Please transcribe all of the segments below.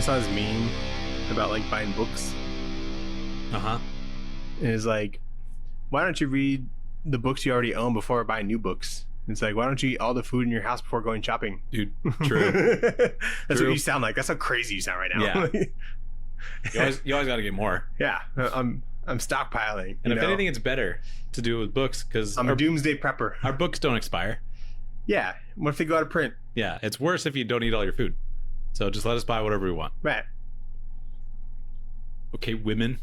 I saw this meme about like buying books. And it's like, why don't you read the books you already own before buying new books? It's like, why don't you eat all the food in your house before going shopping? Dude, true. That's what you sound like. That's how crazy you sound right now. Yeah. you always got to get more. Yeah, I'm stockpiling. And if anything, it's better to do it with books because I'm a doomsday prepper. Our books don't expire. Yeah. What if they go out of print? Yeah, it's worse if you don't eat all your food. So just let us buy whatever we want. Right. Okay, women.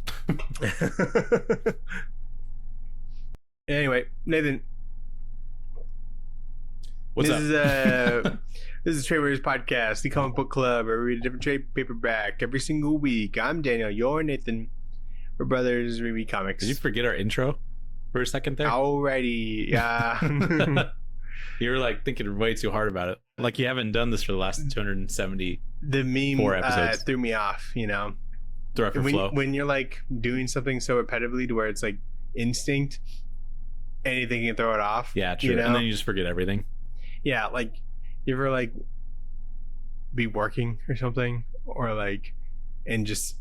Anyway, Nathan. What's up? This is Tradewaiters Podcast, the comic book club, where we read a different trade paperback every single week. I'm Daniel, you're Nathan. We're brothers, we read comics. Did you forget our intro for a second there? Alrighty, yeah. You were like thinking way too hard about it. Like you haven't done this for the last 270. The meme episodes. Threw me off, you know. Throw off your flow. When you're like doing something so repetitively to where it's like instinct, anything can throw it off. Yeah, true. You know? And then you just forget everything. Yeah, like you ever like be working or something, or like, and just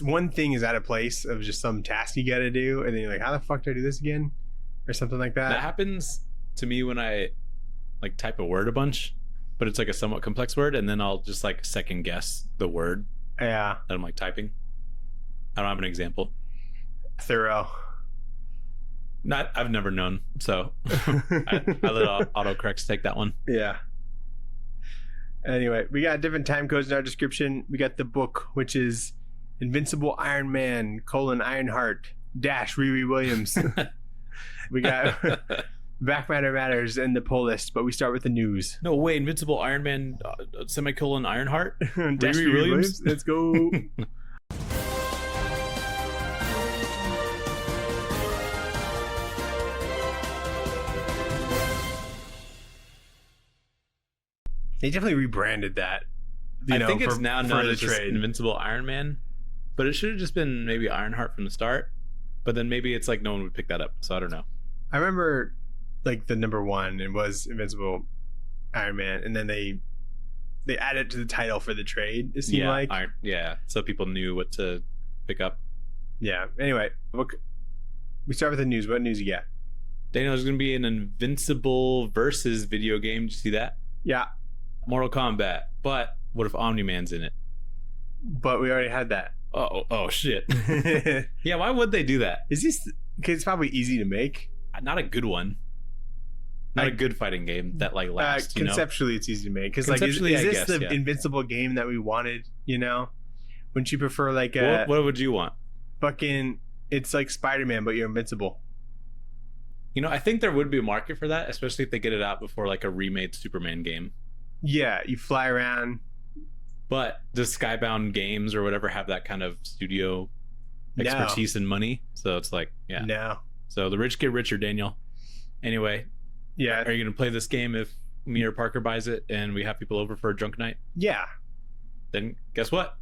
one thing is out of place of just some task you got to do, and then you're like, how the fuck do I do this again, or something like that. That happens to me when I like type a word a bunch, but it's like a somewhat complex word, and then I'll just like second guess the word. Yeah, that I'm like typing. I don't have an example. Thorough. I've never known, so I let autocorrects take that one. Yeah. Anyway, we got different time codes in our description. We got the book, which is Invincible Iron Man, Ironheart, Riri Williams. We got Back Matter Matters and the poll list, but we start with the news. No way, Invincible Iron Man, Ironheart? Riri Williams? Let's go. They definitely rebranded that. I think it's now known as just Invincible Iron Man, but it should have just been maybe Ironheart from the start. But then maybe it's like no one would pick that up, so I don't know. I remember like the number one, it was Invincible Iron Man, and then they added to the title for the trade. It seemed like so people knew what to pick up. Yeah. Anyway, we start with the news. What news you got? Daniel, there's going to be an Invincible versus video game. Did you see that? Yeah. Mortal Kombat, but what if Omni-Man's in it? But we already had that. Oh shit. Yeah, why would they do that? Is this because it's probably easy to make? Not a good one. Not a good fighting game that like lasts. Conceptually, it's easy to make. Because like, is this the Invincible game that we wanted? You know, wouldn't you prefer like a? What would you want? Fucking, it's like Spider-Man, but you're invincible. You know, I think there would be a market for that, especially if they get it out before like a remade Superman game. Yeah, you fly around. But does Skybound Games or whatever have that kind of studio expertise and money? So it's like, yeah. No. So the rich get richer, Daniel. Anyway. Yeah. Are you going to play this game if me or Parker buys it and we have people over for a drunk night? Yeah. Then guess what?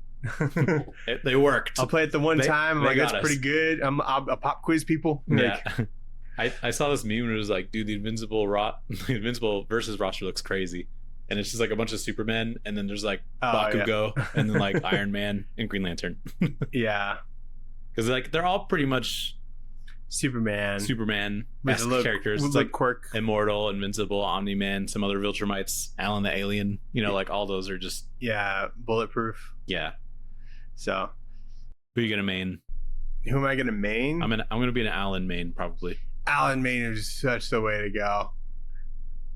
They worked. I'll play it the one time. I'm like, that's pretty good. I'll pop quiz people. Yeah. I saw this meme and it was like, dude, the Invincible versus roster looks crazy. And it's just like a bunch of Supermen, and then there's like Bakugo, and then like Iron Man and Green Lantern. Yeah, because like they're all pretty much Superman-esque characters. It's like quirk, Immortal, Invincible, Omni-Man, some other Viltrumites, Alan the Alien. You know, like all those are just bulletproof. Yeah. So, who are you gonna main? Who am I gonna main? I'm gonna be an Alan main probably. Alan main is such the way to go.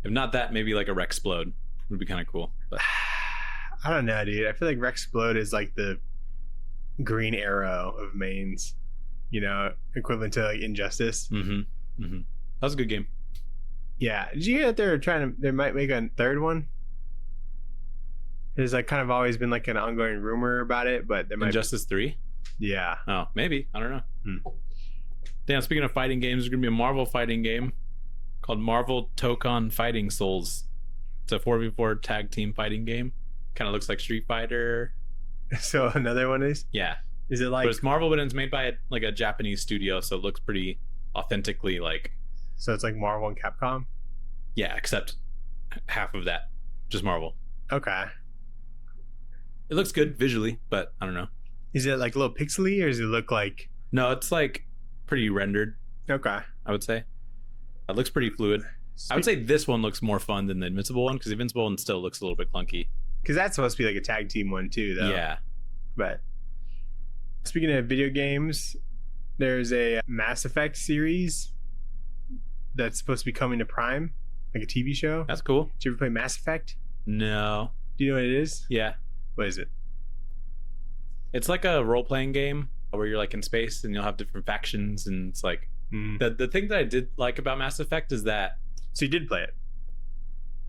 If not that, maybe like a Rexplode would be kind of cool. But I don't know, dude. I feel like Rexplode is like the Green Arrow of mains, you know, equivalent to like Injustice. That was a good game. Yeah. Did you hear that they might make a third one? There's like kind of always been like an ongoing rumor about it, but there might Injustice 3? Yeah. Oh, maybe. I don't know. Damn, speaking of fighting games, there's gonna be a Marvel fighting game called Marvel Tokon Fighting Souls. It's a 4v4 tag team fighting game. Kind of looks like Street Fighter. So another one is? Yeah. Is it like? But it's Marvel, but it's made by like a Japanese studio, so it looks pretty authentically like. So it's like Marvel and Capcom? Yeah, except half of that, just Marvel. Okay. It looks good visually, but I don't know. Is it like a little pixely, or does it look like? No, it's like pretty rendered, Okay. I would say. It looks pretty fluid. I would say this one looks more fun than the Invincible one, because the Invincible one still looks a little bit clunky. Because that's supposed to be like a tag team one too, though. Yeah. But speaking of video games, there's a Mass Effect series that's supposed to be coming to Prime, like a TV show. That's cool. Did you ever play Mass Effect? No. Do you know what it is? Yeah. What is it? It's like a role-playing game where you're like in space and you'll have different factions, and it's like the thing that I did like about Mass Effect is that. So you did play it?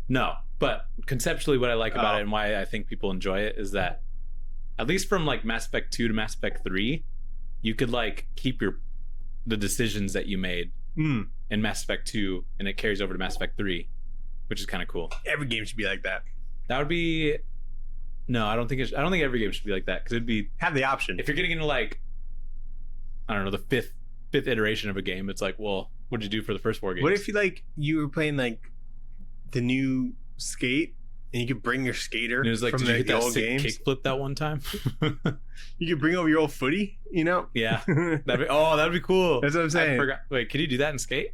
No, but conceptually what I like about it and why I think people enjoy it is that at least from like Mass Effect 2 to Mass Effect 3, you could like keep the decisions that you made in Mass Effect 2 and it carries over to Mass Effect 3, which is kind of cool. Every game should be like that. That would be No, I don't think every game should be like that, because it'd be have the option. If you're getting into like, I don't know, the fifth iteration of a game, it's like, well, what did you do for the first 4 games? What if you were playing like the new Skate and you could bring your skater and it was like, from did you hit the that old sick games? kickflip that one time? You could bring over your old footy, you know? Yeah. That'd be cool. That's what I'm saying. I forgot. Wait, could you do that in Skate?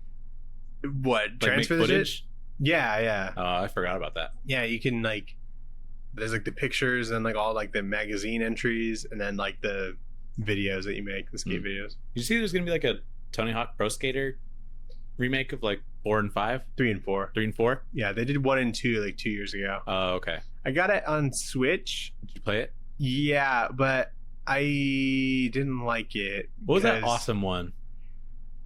What? Like Transfer make the footage? shit? Yeah. Oh, I forgot about that. Yeah, you can like, there's like the pictures and like all like the magazine entries and then like the videos that you make, the skate videos. Did you see there's gonna be like a Tony Hawk Pro Skater remake of like 4 and 5? 3 and 4. 3 and 4? Yeah, they did 1 and 2 like 2 years ago. Oh, okay. I got it on Switch. Did you play it? Yeah, but I didn't like it. What was that awesome one?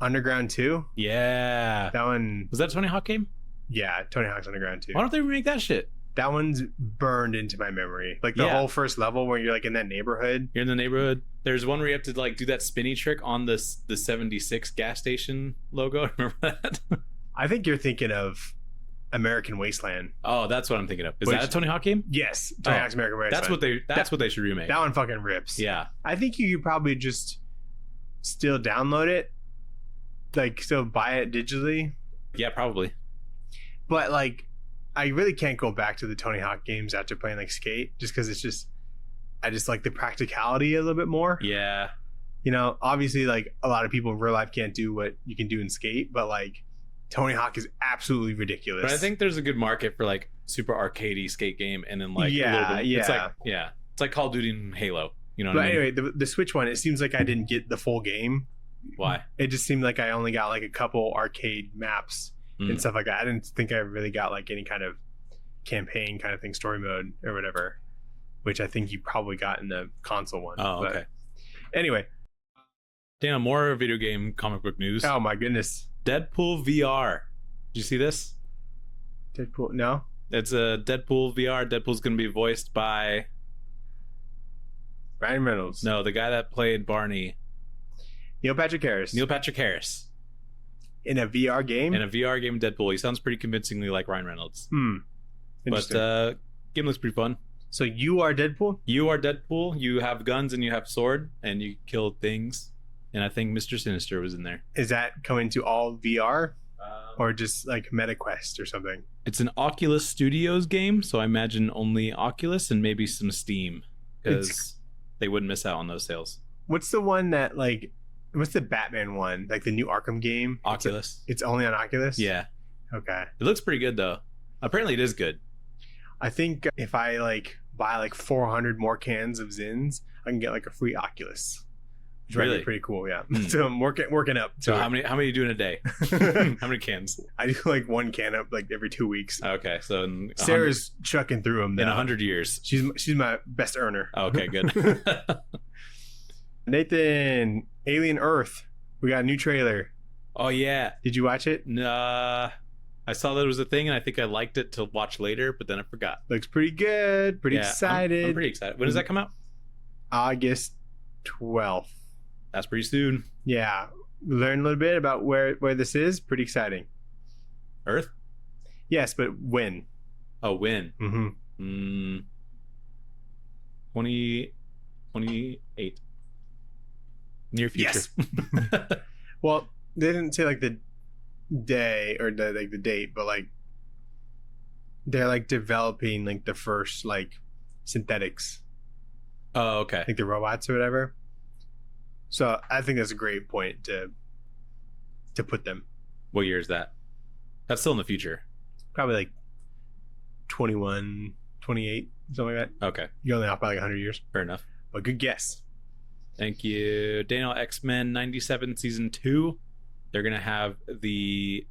Underground 2? Yeah. That one. Was that a Tony Hawk game? Yeah, Tony Hawk's Underground 2. Why don't they remake that shit? That one's burned into my memory. Like the whole first level where you're like in that neighborhood. You're in the neighborhood. There's one where you have to like do that spinny trick on the 76 gas station logo. Remember that? I think you're thinking of American Wasteland. Oh, that's what I'm thinking of. Is that a Tony Hawk game? Yes, Tony Hawk's American Wasteland. That's what they should remake. That one fucking rips. Yeah. I think you could probably just still download it, like still buy it digitally. Yeah, probably. But like, I really can't go back to the Tony Hawk games after playing like Skate, just because I just like the practicality a little bit more. Yeah. You know, obviously, like a lot of people in real life can't do what you can do in Skate, but like Tony Hawk is absolutely ridiculous. But I think there's a good market for like super arcadey skate game, and then like a little bit, it's like Call of Duty and Halo. You know what I mean? Anyway, the Switch one, it seems like I didn't get the full game. Why? It just seemed like I only got like a couple arcade maps and stuff like that. I didn't think I really got like any kind of campaign kind of thing, story mode or whatever, which I think you probably got in the console one. Oh, okay. Anyway. Damn, more video game comic book news. Oh my goodness. Deadpool VR. Did you see this? Deadpool? No. It's a Deadpool VR. Deadpool's going to be voiced by Ryan Reynolds. No, the guy that played Barney. Neil Patrick Harris. In a VR game? In a VR game, Deadpool. He sounds pretty convincingly like Ryan Reynolds. Interesting. But game looks pretty fun. So you are Deadpool? You are Deadpool. You have guns and you have sword and you kill things. And I think Mr. Sinister was in there. Is that coming to all VR? Or just like MetaQuest or something? It's an Oculus Studios game, so I imagine only Oculus and maybe some Steam, because they wouldn't miss out on those sales. What's the one that like? What's the Batman one? Like the new Arkham game? Oculus. It's only on Oculus? Yeah. Okay. It looks pretty good though. Apparently it is good. I think if I like buy like 400 more cans of Zins, I can get like a free Oculus. Which might be pretty cool, yeah. So I'm working up. So how many are you doing a day? How many cans? I do like one can up like every 2 weeks. Okay, so Sarah's chucking through them now. In 100 years. She's my best earner. Okay, good. Nathan, Alien Earth. We got a new trailer. Oh yeah. Did you watch it? Nah. I saw that it was a thing and I think I liked it to watch later, but then I forgot. Looks pretty good. Pretty excited. I'm pretty excited. When does that come out? August 12th. That's pretty soon. Yeah. Learn a little bit about where this is. Pretty exciting. Earth? Yes, but when? Oh, when? 2028. Near future. Yes. Well, they didn't say like the day or the date, but like they're like developing like the first like synthetics Oh, okay. like the robots or whatever. So I think that's a great point to put them. What year is that? That's still in the future. Probably like 21, 28, something like that. Okay. You're only off by like 100 years. Fair enough. But good guess. Thank you. Daniel, X-Men 97 season 2. They're going to have the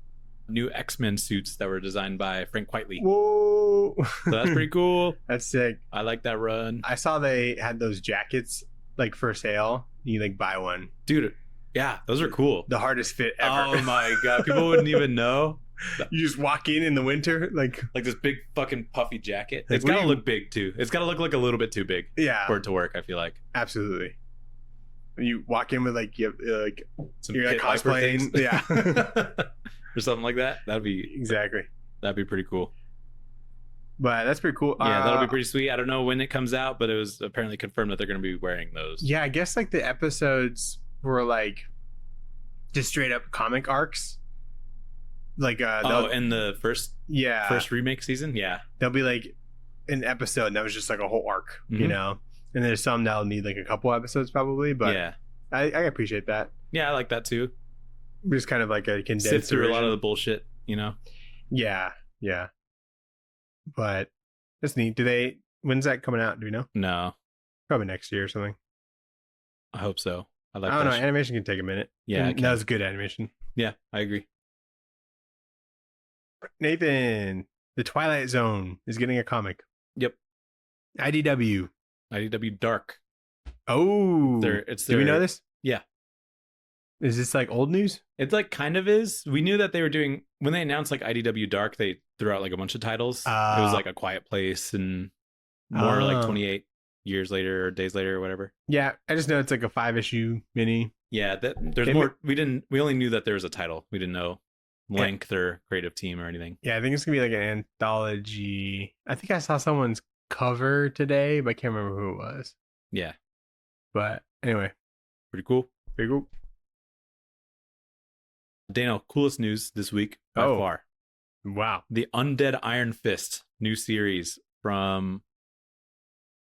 new X-Men suits that were designed by Frank Quitely. Whoa. So that's pretty cool. That's sick. I like that run. I saw they had those jackets like for sale. You like buy one. Dude, yeah, those are cool. The hardest fit ever. Oh my God. People wouldn't even know. You just walk in the winter like Like this big fucking puffy jacket. Like, It's got to what do you- look big too. It's got to look like a little bit too big yeah, for it to work, I feel like. absolutely. You walk in with like you have, like Some you're like Pit Viper cosplaying. things. Yeah. Or something like that. That'd be Exactly. pretty cool. But that's pretty cool. Yeah, that'll be pretty sweet. I don't know when it comes out, but it was apparently confirmed that they're going to be wearing those. Yeah, I guess like the episodes were like just straight up comic arcs. Like In the first remake season? Yeah. there'll be like an episode that was just like a whole arc, you Mhm. know. And there's some that'll need like a couple episodes probably, but yeah. I appreciate that. Yeah, I like that too. Just kind of like a condensed Sift through a lot of the version. bullshit, you know? Yeah. But that's neat. When's that coming out? Do we know? No, Probably next year or something. I hope so. I like I don't know. that. Animation can take a minute. Yeah, And it can. that was good animation. Yeah, I agree. Nathan, The Twilight Zone is getting a comic. Yep. IDW. IDW Dark. Oh, do we know this? Yeah. Is this like old news? It like kind of is. We knew that they were doing, when they announced like IDW Dark, they threw out like a bunch of titles. It was like A Quiet Place and more like 28 years later or days later or whatever. Yeah, I just know it's like a 5-issue mini. Yeah, there's They more. We only knew that there was a title. We didn't know Yeah. length or creative team or anything. Yeah, I think it's gonna be like an anthology. I think I saw someone's cover today, but I can't remember who it was. Yeah, But anyway, pretty cool. pretty cool. Daniel, coolest news this week by Oh. far. Wow. The Undead Iron Fist new series from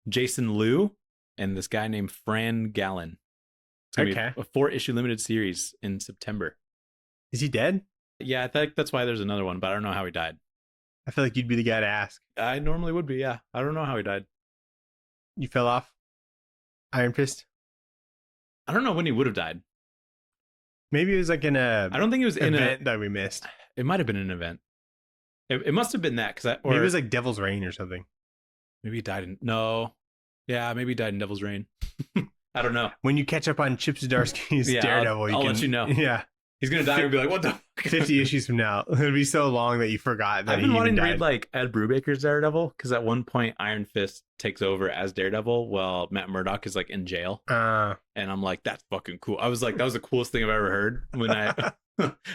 Jason Liu and this guy named Fran Gallen. It's gonna Okay. be a 4-issue limited series in September. Is he dead? Yeah, I think that's why there's another one, but I don't know how he died. I feel like you'd be the guy to ask. I normally would be, yeah. I don't know how he died. You fell off Iron Fist? I don't know when he would have died. Maybe it was like in a I don't think it was in event that we missed. It might have been an event. It must have been that because Maybe it was like Devil's Reign or something. maybe he died in Yeah, maybe he died in Devil's Reign. I don't know. When you catch up on Chip Zdarsky's Yeah, Daredevil, I'll let you know. Yeah, He's gonna die and be like, "What the fuck?" 50 issues from now, it'll be so long that you forgot that I've he been even wanting to died. read like Ed Brubaker's Daredevil because at one point Iron Fist takes over as Daredevil while Matt Murdock is like in jail, and I'm like, "That's fucking cool." I was like, "That was the coolest thing I've ever heard" when I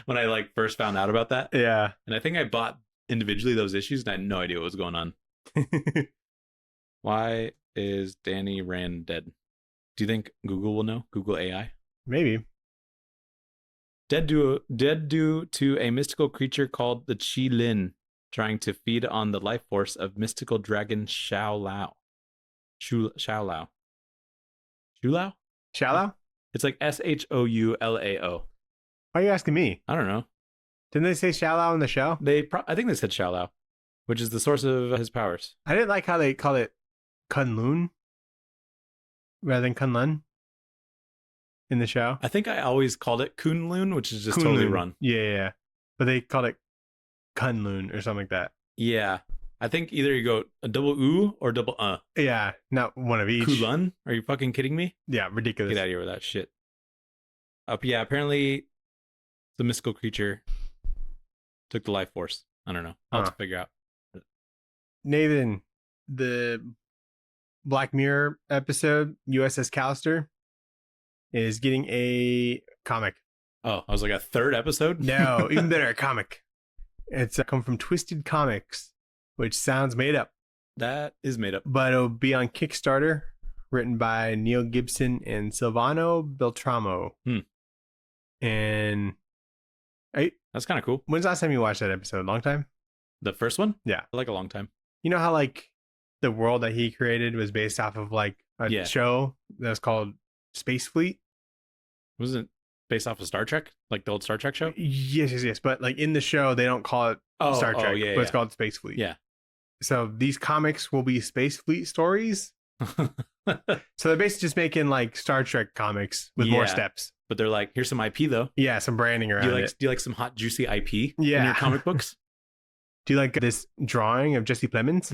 when I like first found out about that. Yeah. And I think I bought individually those issues and I had no idea what was going on. Why is Danny Rand dead? Do you think Google will know? Google AI? Maybe. Dead due to a mystical creature called the Chi Lin, trying to feed on the life force of mystical dragon Xiao Lao. Xiao Lao. Shallow? It's like SHOULAO. Why are you asking me? I don't know. Didn't they say Shallow in the show? I think they said Xiao Lao, which is the source of his powers. I didn't like how they call it Kunlun rather than Kunlun in the show. I think I always called it Kunlun, which is just totally Kunlun. run. Yeah. But they called it Kunlun or something like that. Yeah. I think either you go a double U or double Yeah, not one of each. Kulun? Are you fucking kidding me? Yeah, ridiculous. Get out of here with that shit. Yeah, apparently the mystical creature took the life force. I don't know. I'll have to figure out. Nathan, the Black Mirror episode, USS Callister, is getting a comic. Oh, I was like a third episode? No, even better, a comic. It's come from Twisted Comics, which sounds made up. That is made up. But it'll be on Kickstarter, written by Neil Gibson and Silvano Beltramo. And That's kind of cool. when's the last time you watched that episode? Long time? The first one? Yeah. Like a long time. You know how like the world that he created was based off of like Yeah. show that's called Space Fleet. Wasn't it based off of Star Trek, like the old Star Trek show? Yes. But like in the show, they don't call it Star Trek, yeah, but it's called Space Fleet. Yeah. So these comics will be Space Fleet stories. So they're basically just making like Star Trek comics with more steps. But they're like, here's some IP though. Yeah, some branding around it. Do you like some hot juicy IP in Yeah. your comic books? Do you like this drawing of Jesse Plemons?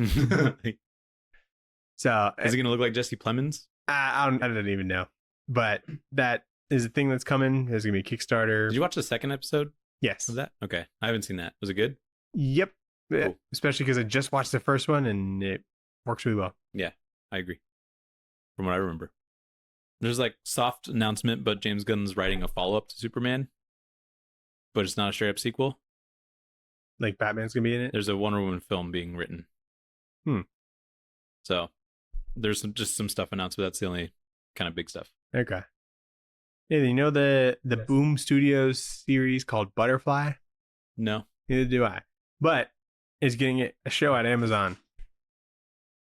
So Is it gonna look like Jesse Plemons? I don't even know, but that is a thing that's coming. There's gonna be a Kickstarter. Did you watch the second episode Yes. of that? Okay, I haven't seen that. Was it good? Yep. Cool. Especially because I just watched the first one and it works really well. I agree. From what I remember, there's like soft announcement, but James Gunn's writing a follow-up to Superman, but it's not a straight-up sequel. Like Batman's gonna be in it. There's a Wonder Woman film being written. So there's just some stuff announced, but that's the only kind of big stuff. Okay. Hey, you know the Boom Studios series called Butterfly? No. Neither do I. But it's getting a show at Amazon.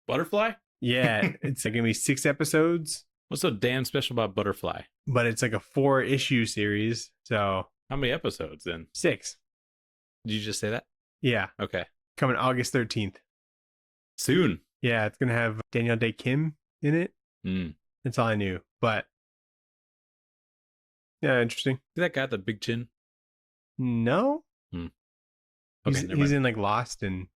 Butterfly? Yeah, it's like gonna be 6 episodes, What's so damn special about Butterfly? but it's like a 4-issue series. So How many episodes then? 6. Did you just say that? Yeah, Okay. coming August 13th. Soon. Yeah, it's gonna have Daniel Day Kim in it. Mm. That's all I knew. But yeah, interesting. See that guy with the big chin? No, Okay, he's never mind. in like Lost and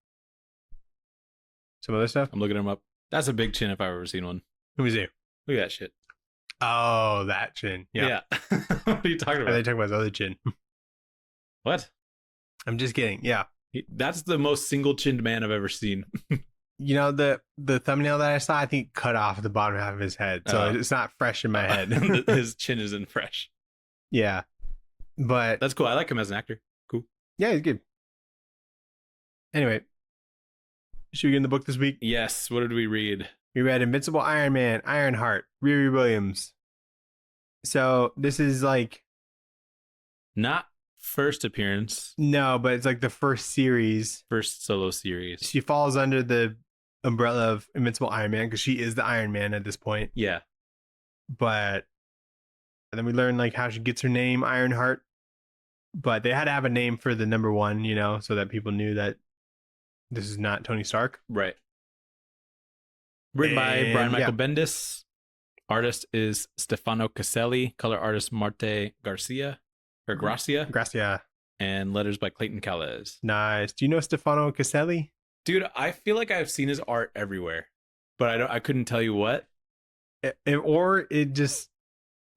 some other stuff. I'm looking him up. That's a big chin if I've ever seen one. Who was he? Look at that shit. Oh, that chin. Yeah. What are you talking Are they about? talking about his other chin? What? I'm just kidding. Yeah. That's the most single chinned man I've ever seen. You know, the thumbnail that I saw, I think cut off the bottom half of his head. So Oh. it's not fresh in my head. His chin isn't fresh. Yeah. But That's cool. I like him as an actor. Cool. yeah, he's good. Anyway, should we get in the book this week? Yes. What did we read? We read Invincible Iron Man, Ironheart, Riri Williams. So this is like, Not first appearance, no, but it's like the first series. first solo series. She falls under the umbrella of Invincible Iron Man because she is the Iron Man at this point. Yeah. But and then we learn like how she gets her name, Ironheart. But they had to have a name for the number 1, you know, so that people knew that this is not Tony Stark. Right. Written by And, Brian Michael yeah. Bendis. Artist is Stefano Caselli. Color artist Marte Garcia. Or Gracia. Gracia. And letters by Clayton Calles. Nice. Do you know Stefano Caselli? Dude, I feel like I've seen his art everywhere. But I couldn't tell you what. Or it just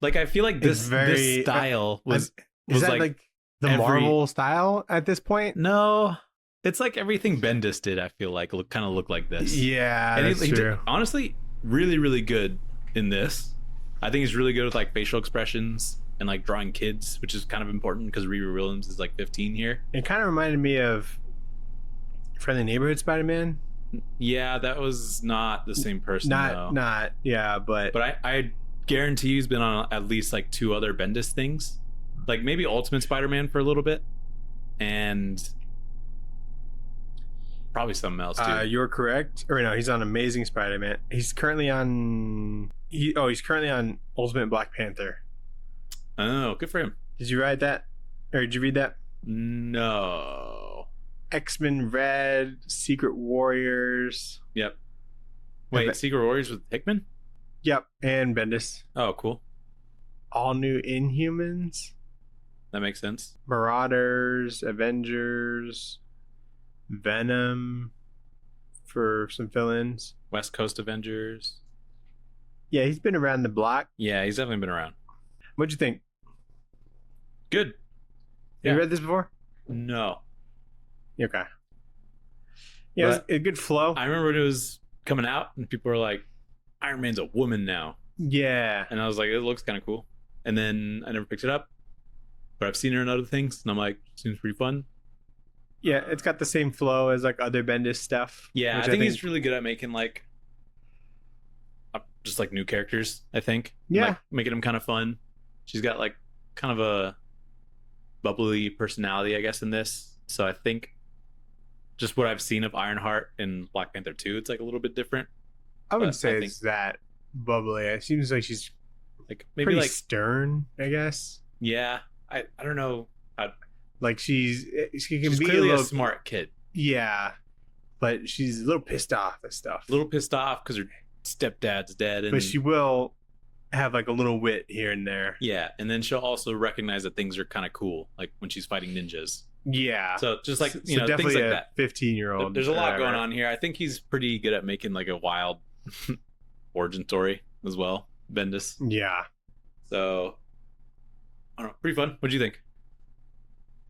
Like I feel like It's this very- style was is that like like the every- Marvel style at this point? no. It's like everything Bendis did, I feel like kind of looked like this. Yeah, And that's he true. did, honestly, really, really good in this. I think he's really good with like facial expressions and like drawing kids, which is kind of important because Riri Williams is like 15 here. It kind of reminded me of Friendly Neighborhood Spider-Man. Yeah, that was not the same person though. Not, yeah, but But I guarantee he's been on at least like 2 other Bendis things. Like maybe Ultimate Spider-Man for a little bit. And probably something else too. you're correct. Or no, he's on Amazing Spider-Man. He's currently on. He's currently on Ultimate Black Panther. Oh, good for him. Did you write that, or did you read that? No. X-Men Red, Secret Warriors. Yep. Wait, but- Secret Warriors with Hickman? Yep, and Bendis. Oh, cool. All New Inhumans, That makes sense. Marauders, Avengers, Venom, for some fill-ins. West Coast Avengers. Yeah, he's been around the block. Yeah, he's definitely been around. What'd you think? Good. You Yeah. read this before? No. Okay. Yeah, it was But- a good flow. I remember when it was coming out and people were like, Iron Man's a woman now. Yeah. And I was like, it looks kind of cool. And then I never picked it up. But I've seen her in other things and I'm like, seems pretty fun. Yeah, it's got the same flow as like other Bendis stuff. Yeah, which I think he's really good at making like just like new characters, I think. Yeah. Like, making them kind of fun. She's got like kind of a bubbly personality, I guess, in this. So I think just what I've seen of Ironheart and Black Panther 2, it's like a little bit different. I would but say I it's that. bubbly. It seems like she's Like maybe pretty like stern, I guess. yeah. I don't know. Like she can She's be clearly a a little, smart kid. yeah, but she's a little pissed off at stuff. A little pissed off because her stepdad's dead, and But she will have like a little wit here and there. yeah, and then she'll also recognize that things are kind of cool, like when she's fighting ninjas. Yeah. So just like So things definitely like a that. 15-year-old. There's a lot going on here. I think he's pretty good at making like a wild origin story as well, Bendis. Yeah. So I don't know, pretty fun. What'd you think?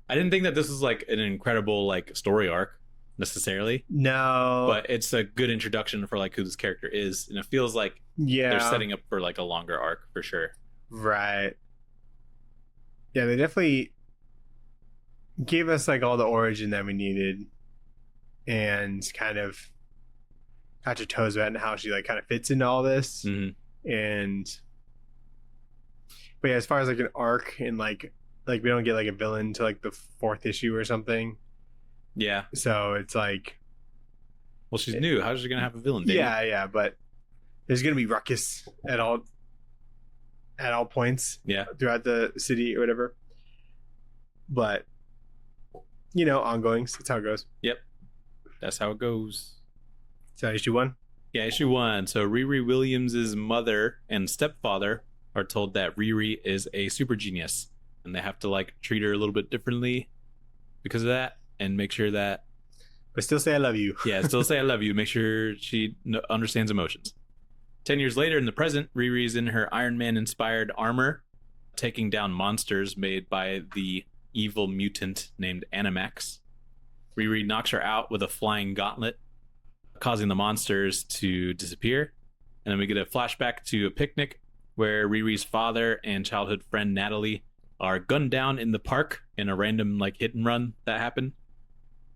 I didn't think that this was like an incredible like story arc necessarily, No. but it's a good introduction for like who this character is, and it feels like yeah, they're setting up for like a longer arc for sure. right. Yeah, they definitely gave us like all the origin that we needed, and kind of got your toes wet and how she like kind of fits into all this. Mm-hmm. And but yeah, as far as like an arc and like we don't get like a villain until like the 4th issue or something. Yeah. So it's like, Well, she's new. How's she gonna have a villain? Daniel? yeah, but there's gonna be ruckus at all points. Yeah. Throughout the city or whatever. But you know, ongoings. That's how it goes. Yep. That's how it goes. So issue 1. Yeah, issue 1. So Riri Williams' mother and stepfather are told that Riri is a super genius, and they have to like treat her a little bit differently because of that, and make sure that But still say I love you. yeah, still say I love you. Make sure she understands emotions. 10 years later, in the present, Riri's in her Iron Man inspired armor, taking down monsters made by the evil mutant named Animax. Riri knocks her out with a flying gauntlet, causing the monsters to disappear. And then we get a flashback to a picnic where Riri's father and childhood friend Natalie are gunned down in the park in a random like hit and run that happened.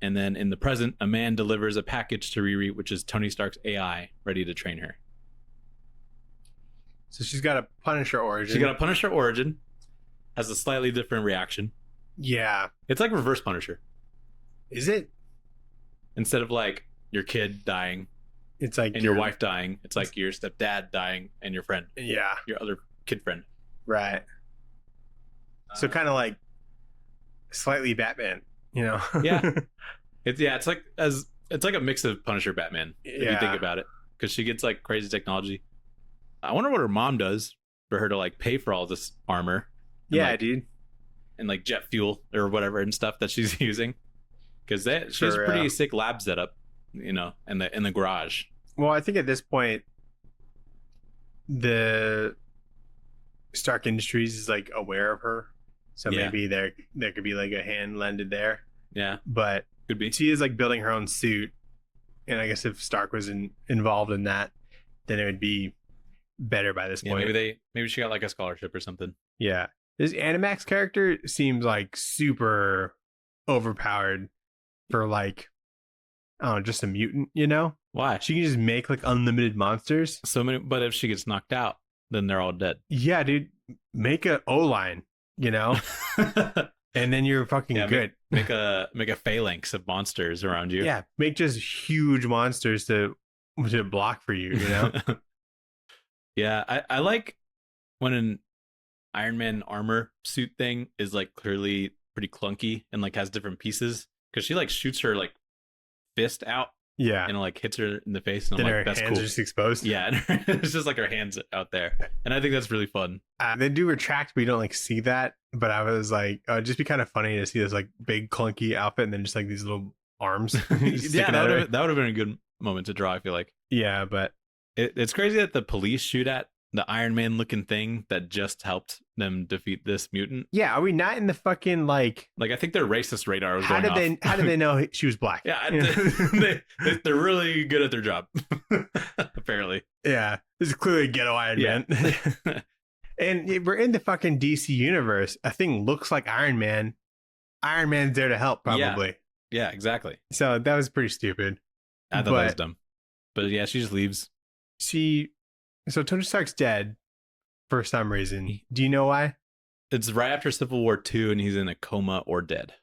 And then in the present, a man delivers a package to Riri, which is Tony Stark's AI, ready to train her. So she's got a Punisher origin. She got a Punisher origin, has a slightly different reaction. Yeah. It's like reverse Punisher. Is it? Instead of like your kid dying It's like and your wife dying, it's like your stepdad dying and your friend, Yeah. your other kid friend. Right. So kind of like slightly Batman, you know? Yeah. It's like a mix of Punisher Batman if you think about it, because she gets like crazy technology. I wonder what her mom does for her to like pay for all this armor. And, Yeah, like, dude. and like jet fuel or whatever and stuff that she's using, because she has a pretty sick lab setup, you know, in the garage. Well, I think at this point, the Stark Industries is like aware of her, so Yeah. maybe there could be like a hand lended there. Yeah, But could be. she is like building her own suit, and I guess if Stark was involved in that, then it would be better by this Yeah, point. maybe she got like a scholarship or something. Yeah. This Animax character seems like super overpowered for like, I don't know, just a mutant, you know? Why? She can just make like unlimited monsters. So many, but if she gets knocked out, then they're all dead. Yeah, dude. Make a O-line, you know? And then you're fucking Yeah, good. make a phalanx of monsters around you. Yeah, make just huge monsters to block for you, you know? Yeah, I like when an Iron Man armor suit thing is like clearly pretty clunky and like has different pieces, because she like shoots her like fist out Yeah. and like hits her in the face, and I'm Then like, her that's hands cool. are just exposed. Yeah, and it's just like her hands out there, and I think that's really fun. They do retract, but you don't like see that. But I was like, it'd just be kind of funny to see this like big clunky outfit and then just like these little arms. just Yeah, sticking out of it. that would have been a good moment to draw. I feel like Yeah, but it's crazy that the police shoot at the Iron Man looking thing that just helped them defeat this mutant. yeah, are we not in the fucking like? Like, I think their racist radar was How going did off. they know she was black? Yeah, You know? they're really good at their job, apparently. Yeah, this is clearly ghetto Iron Yeah. Man. And we're in the fucking DC universe. A thing looks like Iron Man. Iron Man's there to help, probably. Yeah, exactly. So that was pretty stupid. I thought that was But- dumb. But yeah, she just leaves. So Tony Stark's dead for some reason. Do you know why? It's right after Civil War II, and he's in a coma or dead.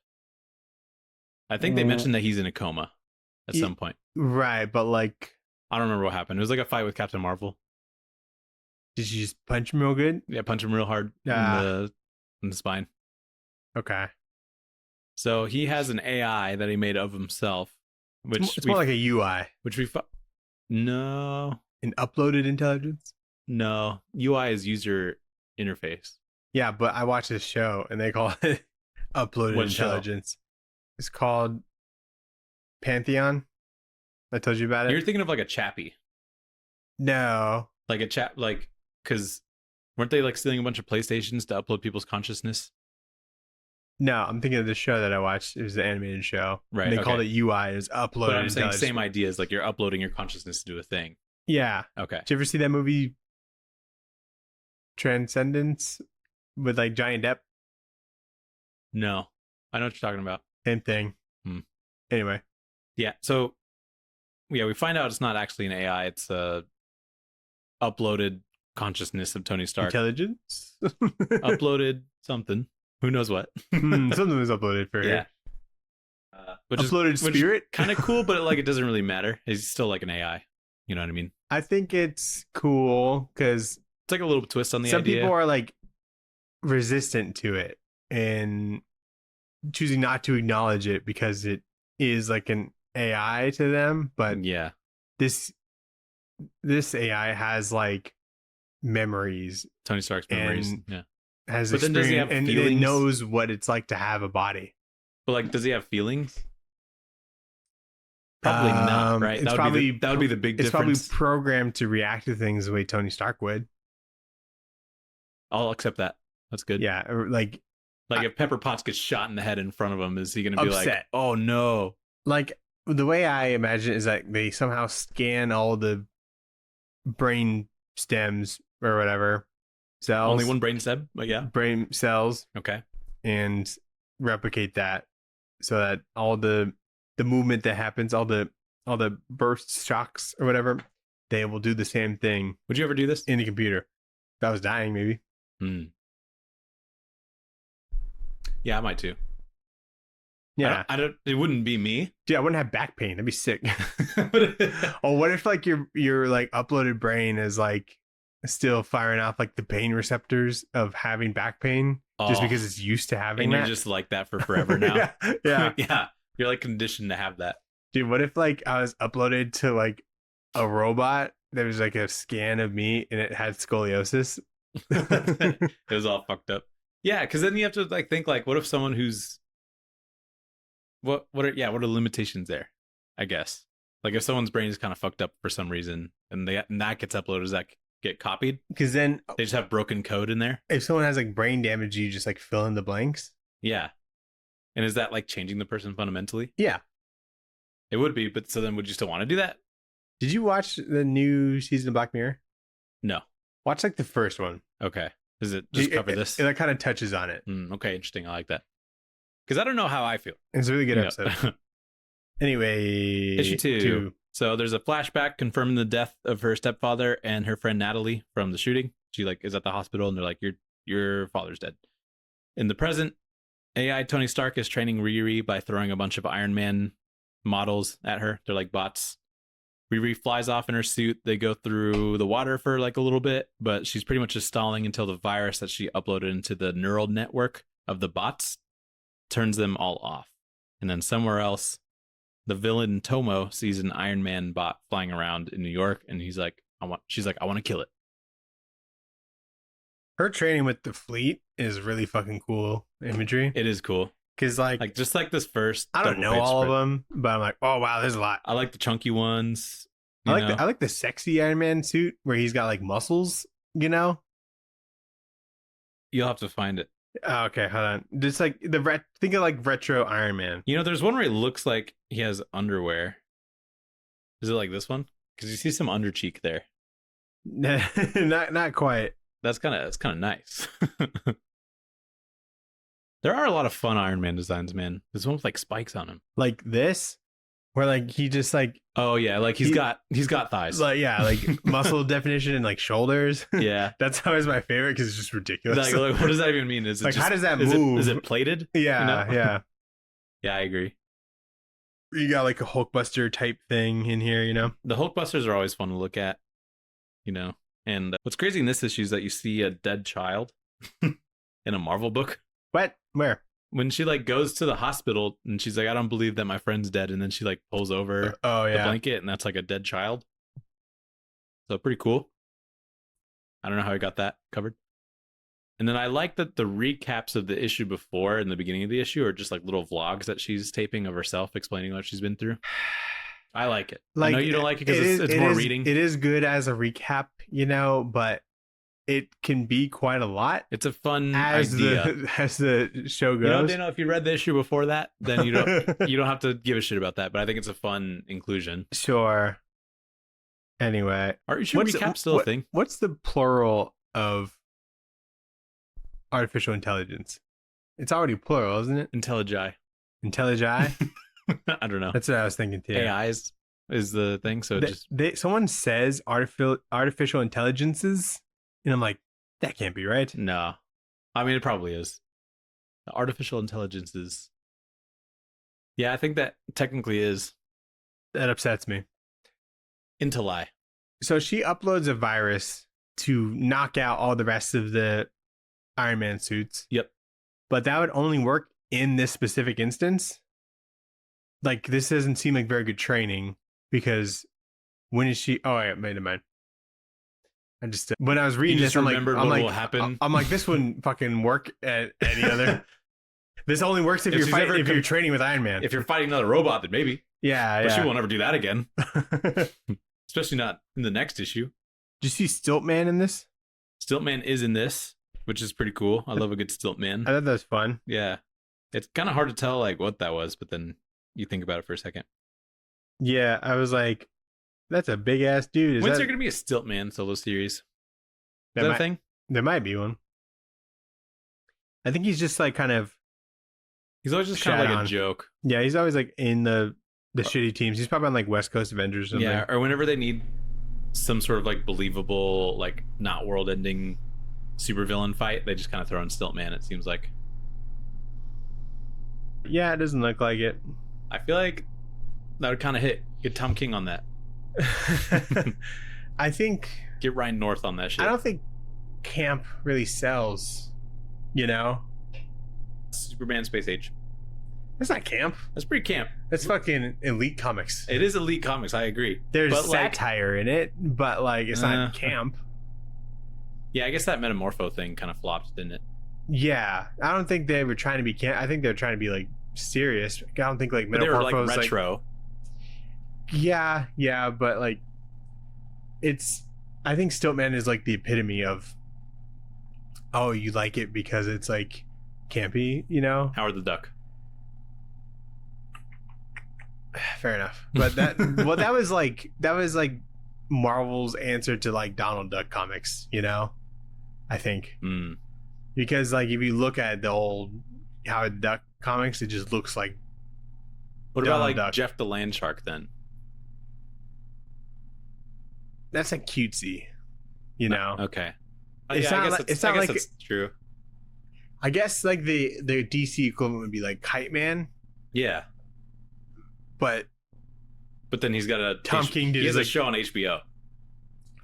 I think they mentioned that he's in a coma at Ye- some point. Right, but like, I don't remember what happened. It was like a fight with Captain Marvel. Did you just punch him real good? Yeah, punch him real hard in the spine. Okay. So he has an AI that he made of himself, which it's more like a UI. No. An uploaded intelligence? No. UI is user interface. Yeah, but I watched this show and they call it uploaded What intelligence. Show? It's called Pantheon. I told you about it. You're thinking of like a Chappie. No. Like a chat, like, because weren't they like stealing a bunch of PlayStations to upload people's consciousness? No, I'm thinking of the show that I watched. It was the animated show. Right. And they called it UI. It's uploaded. But I'm saying same idea is like you're uploading your consciousness to do a thing. Yeah. Okay. Did you ever see that movie Transcendence with like Johnny Depp? No. I know what you're talking about. Same thing. Anyway. Yeah. So, yeah, we find out it's not actually an AI. It's a uploaded consciousness of Tony Stark. Intelligence? Uploaded something. Who knows what? Something was uploaded for her. Uploaded spirit? Kind of cool, but like it doesn't really matter. He's still like an AI. You know what I mean? I think it's cool because it's like a little twist on the idea. Some people are like resistant to it and choosing not to acknowledge it because it is like an AI to them. But yeah, this AI has like memories. Tony Stark's memories. Yeah. Has but experience, then does he have and it knows what it's like to have a body. But like, does he have feelings? Probably not, right? That would be the big difference. It's probably programmed to react to things the way Tony Stark would. I'll accept that. That's good. Yeah, like if Pepper Potts gets shot in the head in front of him, is he going to be upset. Like, "Oh no"? Like the way I imagine it is that they somehow scan all the brain stems or whatever. Cells. Only one brain stem, but yeah. Brain cells. Okay. And replicate that so that all the movement that happens, all the bursts, shocks, or whatever, they will do the same thing. Would you ever do this? In the computer. If I was dying, maybe. Yeah, I might too. Yeah. I don't it wouldn't be me. Yeah, I wouldn't have back pain. That'd be sick. Oh, what if like your like uploaded brain is like still firing off like the pain receptors of having back pain just because it's used to having and that. You're just like that for forever now. Yeah. Yeah. You're like conditioned to have that. Dude, what if like I was uploaded to like a robot that was like a scan of me and it had scoliosis? It was all fucked up. Yeah, because then you have to like think like, what if someone who's what are limitations there? I guess like if someone's brain is kind of fucked up for some reason and that gets uploaded, does that get copied? Because then they just have broken code in there. If someone has like brain damage, you just like fill in the blanks. Yeah. And is that like changing the person fundamentally? Yeah. It would be, but so then would you still want to do that? Did you watch the new season of Black Mirror? No. Watch like the first one. Okay. Does it just cover this? It kind of touches on it. Okay, interesting. I like that. Because I don't know how I feel. It's a really good episode. Anyway. Issue 2. So there's a flashback confirming the death of her stepfather and her friend Natalie from the shooting. She like is at the hospital and they're like, your father's dead. In the present, AI Tony Stark is training Riri by throwing a bunch of Iron Man models at her. They're like bots. Riri flies off in her suit. They go through the water for like a little bit, but she's pretty much just stalling until the virus that she uploaded into the neural network of the bots turns them all off. And then somewhere else, the villain Tomo sees an Iron Man bot flying around in New York, and she's like, I want to kill it. Her training with the fleet is really fucking cool imagery. It is cool. Because like just like this first, I don't know all of them, but I'm like, oh wow, there's a lot. I like the chunky ones. I like the sexy Iron Man suit where he's got like muscles, you know? You'll have to find it. Oh, okay, hold on. Just like think of like retro Iron Man. You know, there's one where it looks like he has underwear. Is it like this one? Because you see some under cheek there. not quite. That's kind of nice. There are a lot of fun Iron Man designs, man. There's one with like spikes on him. Like this, where like he just like oh yeah, like he's got thighs. Like yeah, like muscle definition and like shoulders. Yeah, that's always my favorite because it's just ridiculous. Like, what does that even mean? Is it like just, how does that move? Is it plated? Yeah, you know? Yeah. Yeah, I agree. You got like a Hulkbuster type thing in here, you know. The Hulkbusters are always fun to look at. You know, And what's crazy in this issue is that you see a dead child in a Marvel book. What? Where? When she like goes to the hospital and she's like, I don't believe that my friend's dead. And then she like pulls over the blanket and that's like a dead child. So pretty cool. I don't know how I got that covered. And then I like that the recaps of the issue before in the beginning of the issue are just like little vlogs that she's taping of herself explaining what she's been through. I like it. Like, I know you don't like it because it's more reading. It is good as a recap, you know, but it can be quite a lot. It's a fun idea as the show goes. You know, Dano, if you read the issue before that, then you don't have to give a shit about that. But I think it's a fun inclusion. Sure. Anyway, are you sure recap still a thing? What's the plural of artificial intelligence? It's already plural, isn't it? Intelligii. Intelligii? I don't know. That's what I was thinking too. AI is the thing. So someone says artificial intelligences, and I'm like, that can't be right. No, I mean it probably is. The artificial intelligences. Yeah, I think that technically is. That upsets me. Intelli. So she uploads a virus to knock out all the rest of the Iron Man suits. Yep. But that would only work in this specific instance. Like, this doesn't seem like very good training because when is she? Oh, I made a mind. I just when I was reading this, I'm like, will happen. I'm like, this wouldn't fucking work at any other. This only works if you're training with Iron Man. If you're fighting another robot, then maybe. Yeah, but she won't ever do that again. Especially not in the next issue. Do you see Stiltman in this? Stiltman is in this, which is pretty cool. I love a good Stiltman. I thought that was fun. Yeah, it's kind of hard to tell like what that was, but then you think about it for a second. Yeah, I was like, that's a big ass dude. When's there gonna be a Stiltman solo series? Is that a thing? There might be one. I think he's just like kind of. He's always just kind of like a joke. Yeah, he's always like in the shitty teams. He's probably on like West Coast Avengers or something. Yeah, or whenever they need some sort of like believable, like not world-ending supervillain fight, they just kind of throw in Stiltman. It seems like. Yeah, it doesn't look like it. I feel like that would kind of hit. Get Tom King on that. I think. Get Ryan North on that shit. I don't think camp really sells. You know. Superman Space Age. That's not camp. That's pretty camp. That's fucking elite comics. It is elite comics. I agree. There's satire in it, but like it's not camp. Yeah, I guess that Metamorpho thing kind of flopped, didn't it? Yeah, I don't think they were trying to be camp. I think they were trying to be like serious. I don't think like Metamorpho. They were like retro. Yeah, but like it's. I think Stiltman is like the epitome of. Oh, you like it because it's like campy, you know? Howard the Duck. Fair enough, but that that was like Marvel's answer to like Donald Duck comics, you know. I think because like if you look at the old Howard Duck comics, it just looks like. What about like Duck. Jeff the Land Shark then? That's like cutesy, you know. Okay, it's yeah, not. I guess that's true. I guess like the DC equivalent would be like Kite Man. Yeah. But then he's got a Tom King did. He has a show on HBO.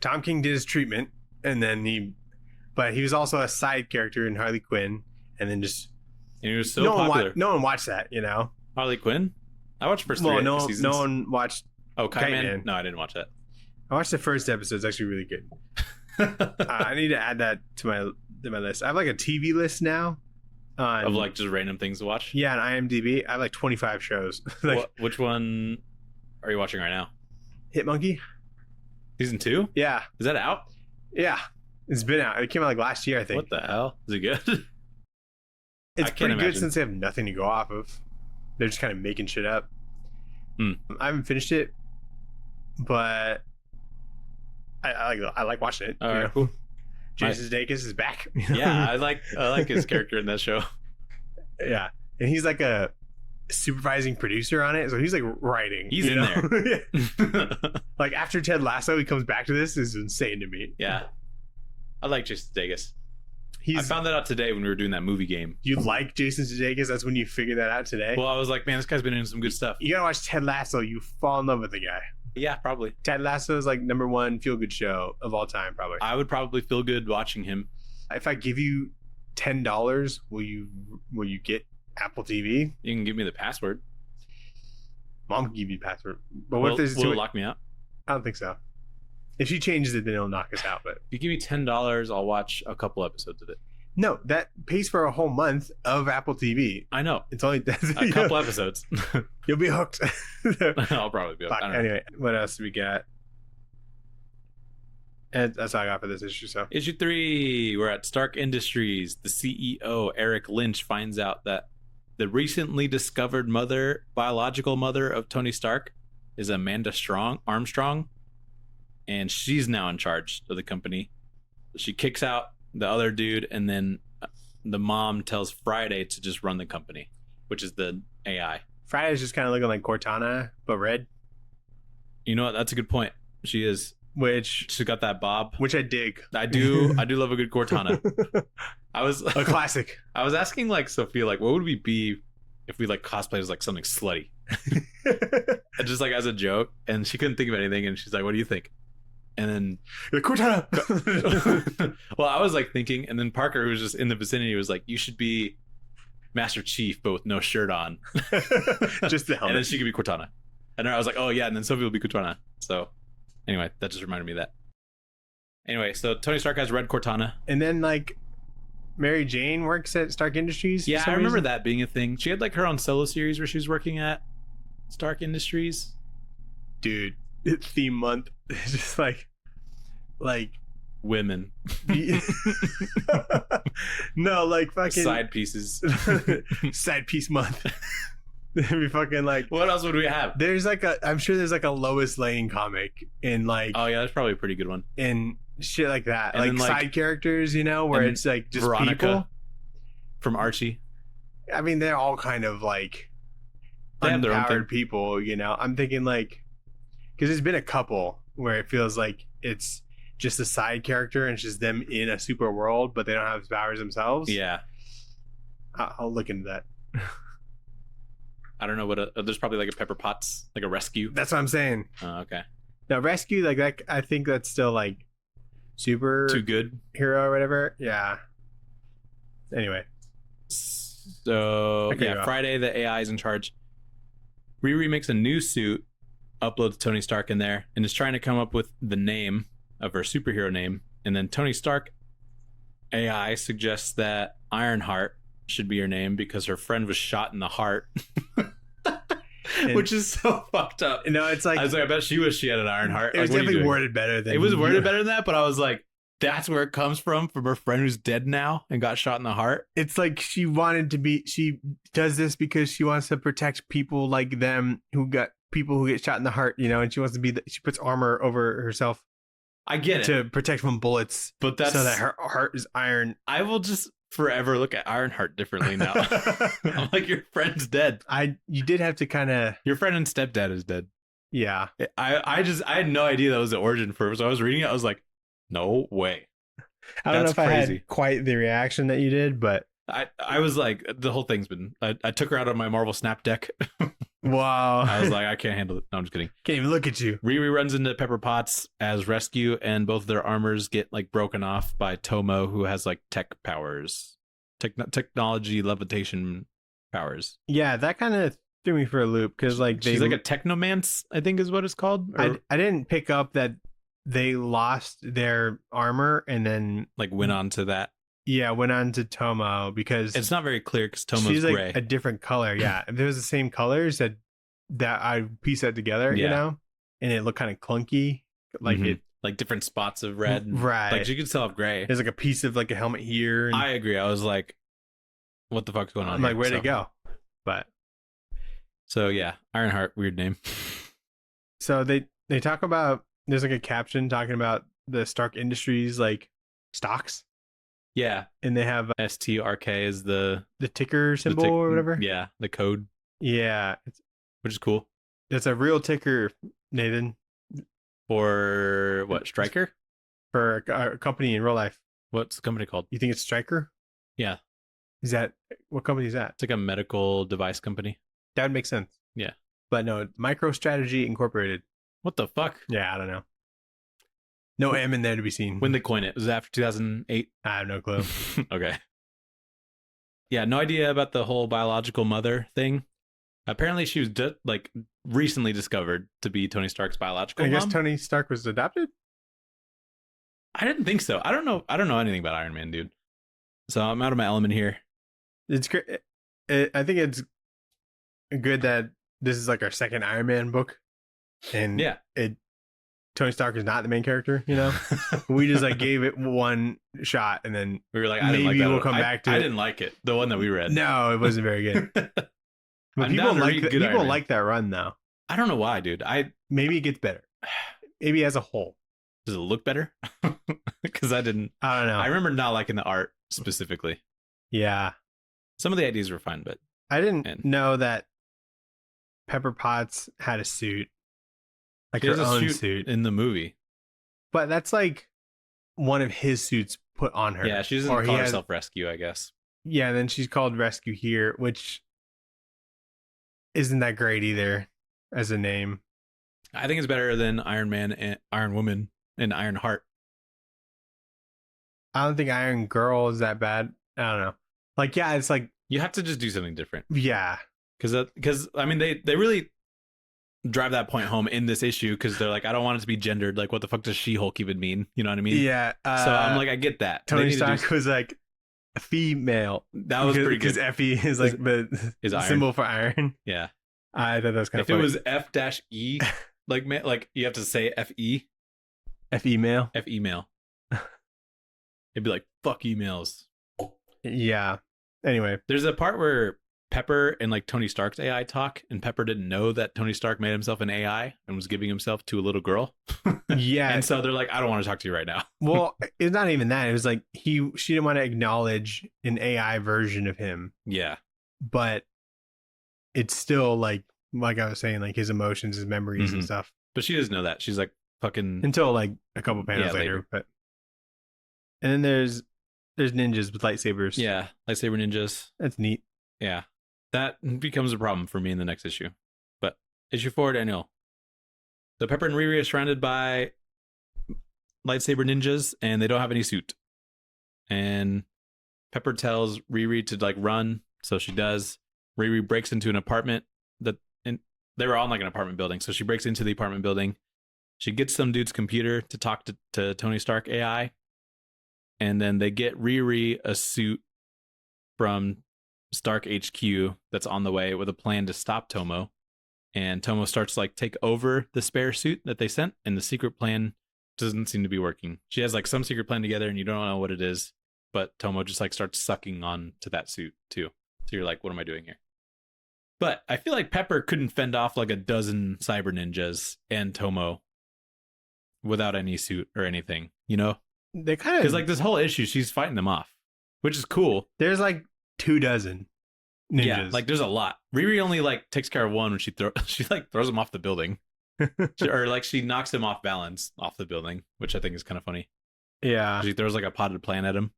Tom King did his treatment, and then he was also a side character in Harley Quinn, and then just. And he was so popular. No one watched that, you know. Harley Quinn. I watched first three seasons. No one watched. Oh, Kite Man. No, I didn't watch that. I watched the first episode. It's actually really good. I need to add that to my list. I have like a TV list now. Of like just random things to watch? Yeah, on IMDb. I have like 25 shows. Like, which one are you watching right now? Hit Monkey. Season 2? Yeah. Is that out? Yeah. It's been out. It came out like last year, I think. What the hell? Is it good? It's pretty good since they have nothing to go off of. They're just kind of making shit up. I haven't finished it, but I like watching it. All right, cool. Jason Sudeikis is back. Yeah, I like his character in that show. Yeah, and he's like a supervising producer on it, so he's like writing. He's in there. Yeah. Like after Ted Lasso, he comes back to this. Is insane to me. Yeah, I like Jason Sudeikis. I found that out today when we were doing that movie game. You like Jason Sudeikis? That's when you figured that out today? Well, I was like, man, this guy's been in some good stuff. You gotta watch Ted Lasso. You fall in love with the guy. Yeah, probably. Ted Lasso is like #1 feel good show of all time, probably. I would probably feel good watching him. If I give you $10, will you get Apple TV? You can give me the password. Mom can give you the password. But what if there's will it lock me out? I don't think so. If she changes it, then it'll knock us out. But If you give me $10, I'll watch a couple episodes of it. no, that pays for a whole month of Apple TV. I know. It's only A couple episodes. You'll be hooked. I'll probably be hooked. I don't know. Anyway, what else do we got? And that's all I got for this issue. So Issue 3, we're at Stark Industries. The CEO, Eric Lynch, finds out that the recently discovered biological mother of Tony Stark is Amanda Armstrong, and she's now in charge of the company. She kicks out the other dude, and then the mom tells Friday to just run the company, which is the AI. Friday's just kind of looking like Cortana, but red. You know what? That's a good point. She is. She's got that bob, which I dig. I do love a good Cortana. I was a classic. I was asking like Sophia, like, what would we be if we like cosplayed as like something slutty, and just like as a joke, and she couldn't think of anything, and she's like, "What do you think?" And then Cortana. Well, I was like thinking, and then Parker, who was just in the vicinity, was like, "You should be Master Chief, but with no shirt on, just the helmet." And then she could be Cortana, and then I was like, "Oh yeah," and then Sophie will be Cortana. So. Anyway, that just reminded me of that. Anyway, so Tony Stark has red Cortana. And then, like, Mary Jane works at Stark Industries? Yeah, I remember that being a thing. She had, like, her own solo series where she was working at Stark Industries. Dude, theme month. It's just like... Women. No, like, fucking... Side pieces. Side piece month. It'd be fucking like, what else would we have? There's like I'm sure there's like a Lois Lane comic in like, oh yeah, that's probably a pretty good one, in shit like that, and like side characters, you know, where it's like just Veronica people from Archie. I mean, they're all kind of like they have their own unpowered people, you know. I'm thinking like, because there's been a couple where it feels like it's just a side character and it's just them in a super world, but they don't have powers themselves. Yeah, I'll look into that. I don't know what there's probably like a Pepper Potts, like a rescue. That's what I'm saying. Oh, okay. Now rescue, like that, I think that's still like super too good hero or whatever. Yeah. Anyway. So yeah, Friday the AI is in charge. Riri makes a new suit, uploads Tony Stark in there, and is trying to come up with the name of her superhero name. And then Tony Stark AI suggests that Ironheart should be her name because her friend was shot in the heart. Which is so fucked up. No, it's like, I was like, I bet she wished she had an Ironheart. It was definitely worded better than it was worded better than that, but I was like, that's where it comes from her friend who's dead now and got shot in the heart. It's like she does this because she wants to protect people like them who get shot in the heart, you know, and she wants to she puts armor over herself. I get it. To protect from bullets, but that's so that her heart is iron. I will just forever look at Ironheart differently now. I'm like, your friend's dead. You did have to kind of, your friend and stepdad is dead. Yeah. I had no idea that was the origin for it. So I was reading it, I was like, no way. I don't know if crazy. I had quite the reaction that you did, but I was like, the whole thing's been, I took her out of my Marvel Snap deck. Wow. I was like, I can't handle it. No, I'm just kidding. Can't even look at you. Riri runs into Pepper Potts as rescue, and both their armors get like broken off by Tomo, who has like tech powers, technology levitation powers. Yeah, that kind of threw me for a loop because like she's like a technomance, I think is what it's called. I didn't pick up that they lost their armor and then like went on to that. Yeah, went on to Tomo because it's not very clear because Tomo's she's like gray. A different color. Yeah, if there was the same colors that I pieced that together, you know, and it looked kind of clunky, like it like different spots of red, right? Like she could still have gray. There's like a piece of like a helmet here. And I agree. I was like, what the fuck's going on? I'm like, where'd it go? But so yeah, Ironheart, weird name. So they talk about, there's like a caption talking about the Stark Industries like stocks. Yeah, and they have STRK is the ticker symbol or whatever. Yeah, the code. Yeah, which is cool. It's a real ticker, Nathan. For what? Stryker? For a company in real life. What's the company called? You think it's Stryker? Yeah. Is that, what company is that? It's like a medical device company. That would make sense. Yeah. But no, MicroStrategy Incorporated. What the fuck? Yeah, I don't know. No M in there to be seen. When they coined it? Was it after 2008? I have no clue. Okay. Yeah, no idea about the whole biological mother thing. Apparently, she was recently discovered to be Tony Stark's biological I guess mom. Tony Stark was adopted? I didn't think so. I don't know anything about Iron Man, dude. So I'm out of my element here. It's great. I think it's good that this is like our second Iron Man book. And Yeah. Tony Stark is not the main character, you know? We just like gave it one shot and then We were like, I didn't like maybe that. we'll come back to I it. didn't like it. The one that we read. No, it wasn't very good. But I'm people down to like read good Iron Man. like that run though. I don't know why, dude. Maybe it gets better. Maybe as a whole. Does it look better? Because I don't know. I remember not liking the art specifically. Yeah. Some of the ideas were fine, but I didn't know that Pepper Potts had a suit. Like she her has a own suit suit. in the movie. But that's like one of his suits put on her. Yeah, she doesn't call herself Rescue, I guess. Yeah, and then she's called Rescue here, which isn't that great either as a name. I think it's better than Iron Man and Iron Woman and Ironheart. I don't think Iron Girl is that bad. I don't know. Like, yeah, it's like, You have to just do something different. yeah. Because I mean, they really drive that point home in this issue because they're like, I don't want it to be gendered. Like, what the fuck does She-Hulk even mean? You know what I mean? Yeah. So I'm like, I get that. They Tony need to do Stark was like a female. That was pretty good. Because Effie is like the Is symbol for iron. Yeah. I thought that was kind of If funny. it was F-E, like you have to say F-E, F email. F-email. It'd be like, fuck emails. Yeah. Anyway. There's a part where Pepper and like Tony Stark's AI talk, and Pepper didn't know that Tony Stark made himself an AI and was giving himself to a little girl. Yeah. And so they're like, I don't want to talk to you right now. Well, it's not even that. It was like she didn't want to acknowledge an AI version of him, Yeah. but it's still like I was saying, like his emotions, his memories and Mhm. stuff. But she doesn't know that. She's like, fucking. Until like a couple panels Yeah, later. later. But and then there's ninjas with lightsabers. Yeah. Lightsaber ninjas. That's neat. Yeah. That becomes a problem for me in the next issue. But issue 4, Daniel. So Pepper and Riri are surrounded by lightsaber ninjas, and they don't have any suit. And Pepper tells Riri to like run, so she does. Riri breaks into an apartment and they were on like an apartment building, so she breaks into the apartment building. She gets some dude's computer to talk to Tony Stark AI, and then they get Riri a suit from Stark HQ that's on the way with a plan to stop Tomo. And Tomo starts to like take over the spare suit that they sent, and the secret plan doesn't seem to be working. She has like some secret plan together and you don't know what it is, but Tomo just like starts sucking on to that suit too. So you're like, what am I doing here? But I feel like Pepper couldn't fend off like a dozen cyber ninjas and Tomo without any suit or anything, you know? They kind of Because like this whole issue, she's fighting them off, which is cool. there's like 24 ninjas. Yeah, like there's a lot. Riri only like takes care of one when she like throws him off the building. Or like she knocks him off balance off the building, which I think is kind of funny. Yeah. She throws like a potted plant at him.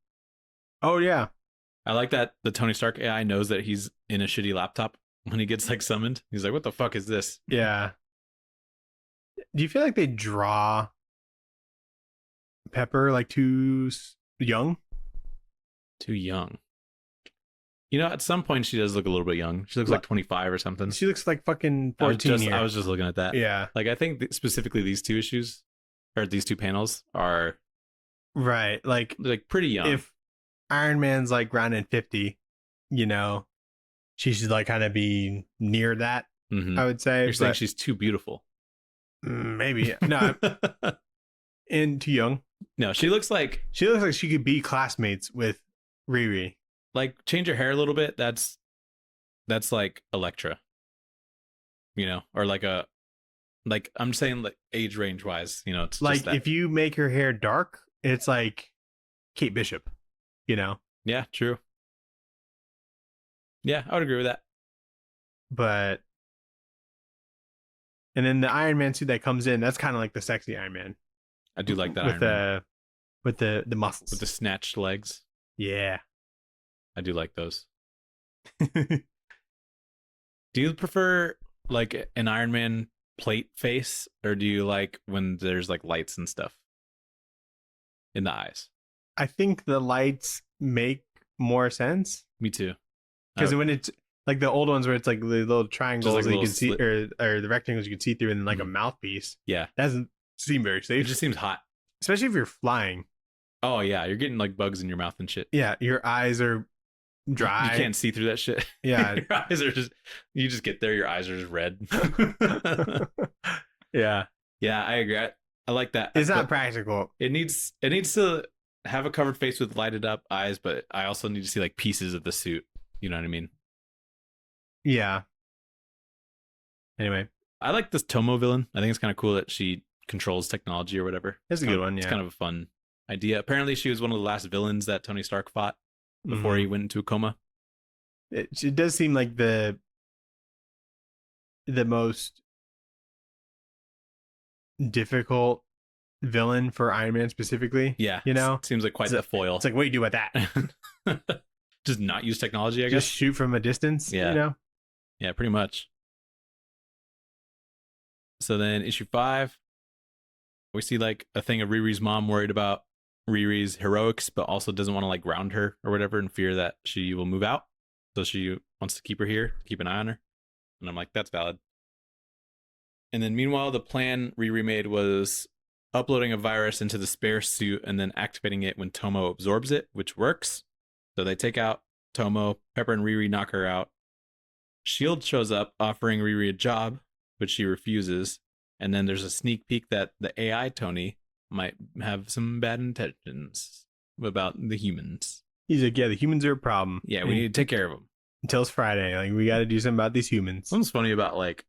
Oh yeah. I like that the Tony Stark AI knows that he's in a shitty laptop when he gets like summoned. He's like, what the fuck is this? Yeah. Do you feel like they draw Pepper like too young? Too young. You know, at some point she does look a little bit young. She looks like 25 or something. She looks like fucking 14 here. I was just looking at that. Yeah. Like I think specifically these two issues or these two panels are Right. Like pretty young. if Iron Man's like rounding 50, you know, she should like kind of be near that, Mhm. I would say. You're saying she's too beautiful. Maybe. No. And too young. No, she looks like She looks like she could be classmates with Riri. change her hair a little bit. That's like Elektra, you know, or like I'm saying like age range wise, you know, it's Like just that. if you make her hair dark, it's like Kate Bishop, you know. Yeah, true. Yeah, I would agree with that. But and then the Iron Man suit that comes in, that's kind of like the sexy Iron Man I do like that with Iron Man. the muscles. With the snatched legs. Yeah. I do like those. Do you prefer like an Iron Man plate face, or do you like when there's like lights and stuff in the eyes? I think the lights make more sense. Me too. Because when it's like the old ones where it's like the little triangles like that you can see, slit. or the rectangles you can see through, and then like a mouthpiece. Yeah. That doesn't seem very It safe. just seems hot. Especially if you're flying. Oh yeah, you're getting like bugs in your mouth and shit. Yeah, your eyes are dry. You can't see through that shit. Yeah. Your eyes are just, you just get there, your eyes are just red. Yeah. Yeah, I agree. I like that. It's not But practical. it needs to have a covered face with lighted up eyes, but I also need to see like pieces of the suit. You know what I mean? Yeah. Anyway, I like this Tomo villain. I think it's kind of cool that she controls technology or whatever. that's a good one. It's Yeah. kind of a fun idea. Apparently, she was one of the last villains that Tony Stark fought before he went into a coma. It does seem like the most difficult villain for Iron Man specifically. Yeah, You know? seems like quite the foil. It's like, what do you do with that? Just not use technology, I Just guess. shoot from a distance. Yeah. You know? Yeah, pretty much. So then issue 5, we see like a thing of Riri's mom worried about Riri's heroics, but also doesn't want to like ground her or whatever in fear that she will move out. So she wants to keep her here, keep an eye on her. And I'm like, that's valid. And then meanwhile, the plan Riri made was uploading a virus into the spare suit and then activating it when Tomo absorbs it, which works. So they take out Tomo, Pepper and Riri knock her out. Shield shows up offering Riri a job, but she refuses. And then there's a sneak peek that the AI Tony might have some bad intentions about the humans. He's like, yeah, the humans are a problem. Yeah, we need to take care of them. Until it's Friday. Like, we got to do something about these humans. Something's funny about like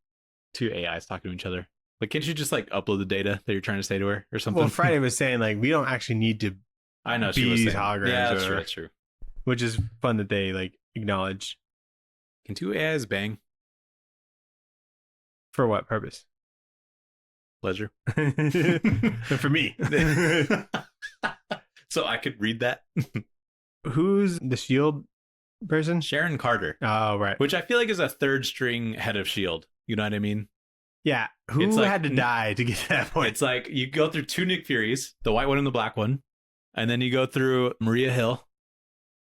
two AIs talking to each other. Like, can't you just like upload the data that you're trying to say to her or something? Well, Friday was saying, like, we don't actually need to I know she be was these saying. holograms. Yeah, that's or- true. That's true. Which is fun that they, like, acknowledge. Can two AIs bang? For what purpose? Pleasure. For me. So I could read that. Who's the Shield person? Sharon Carter, Oh, right. which I feel like is a third string head of S.H.I.E.L.D. You know what I mean? Yeah. Who It's like- had to die to get to that point? It's like you go through two Nick Furies, the white one and the black one, and then you go through Maria Hill,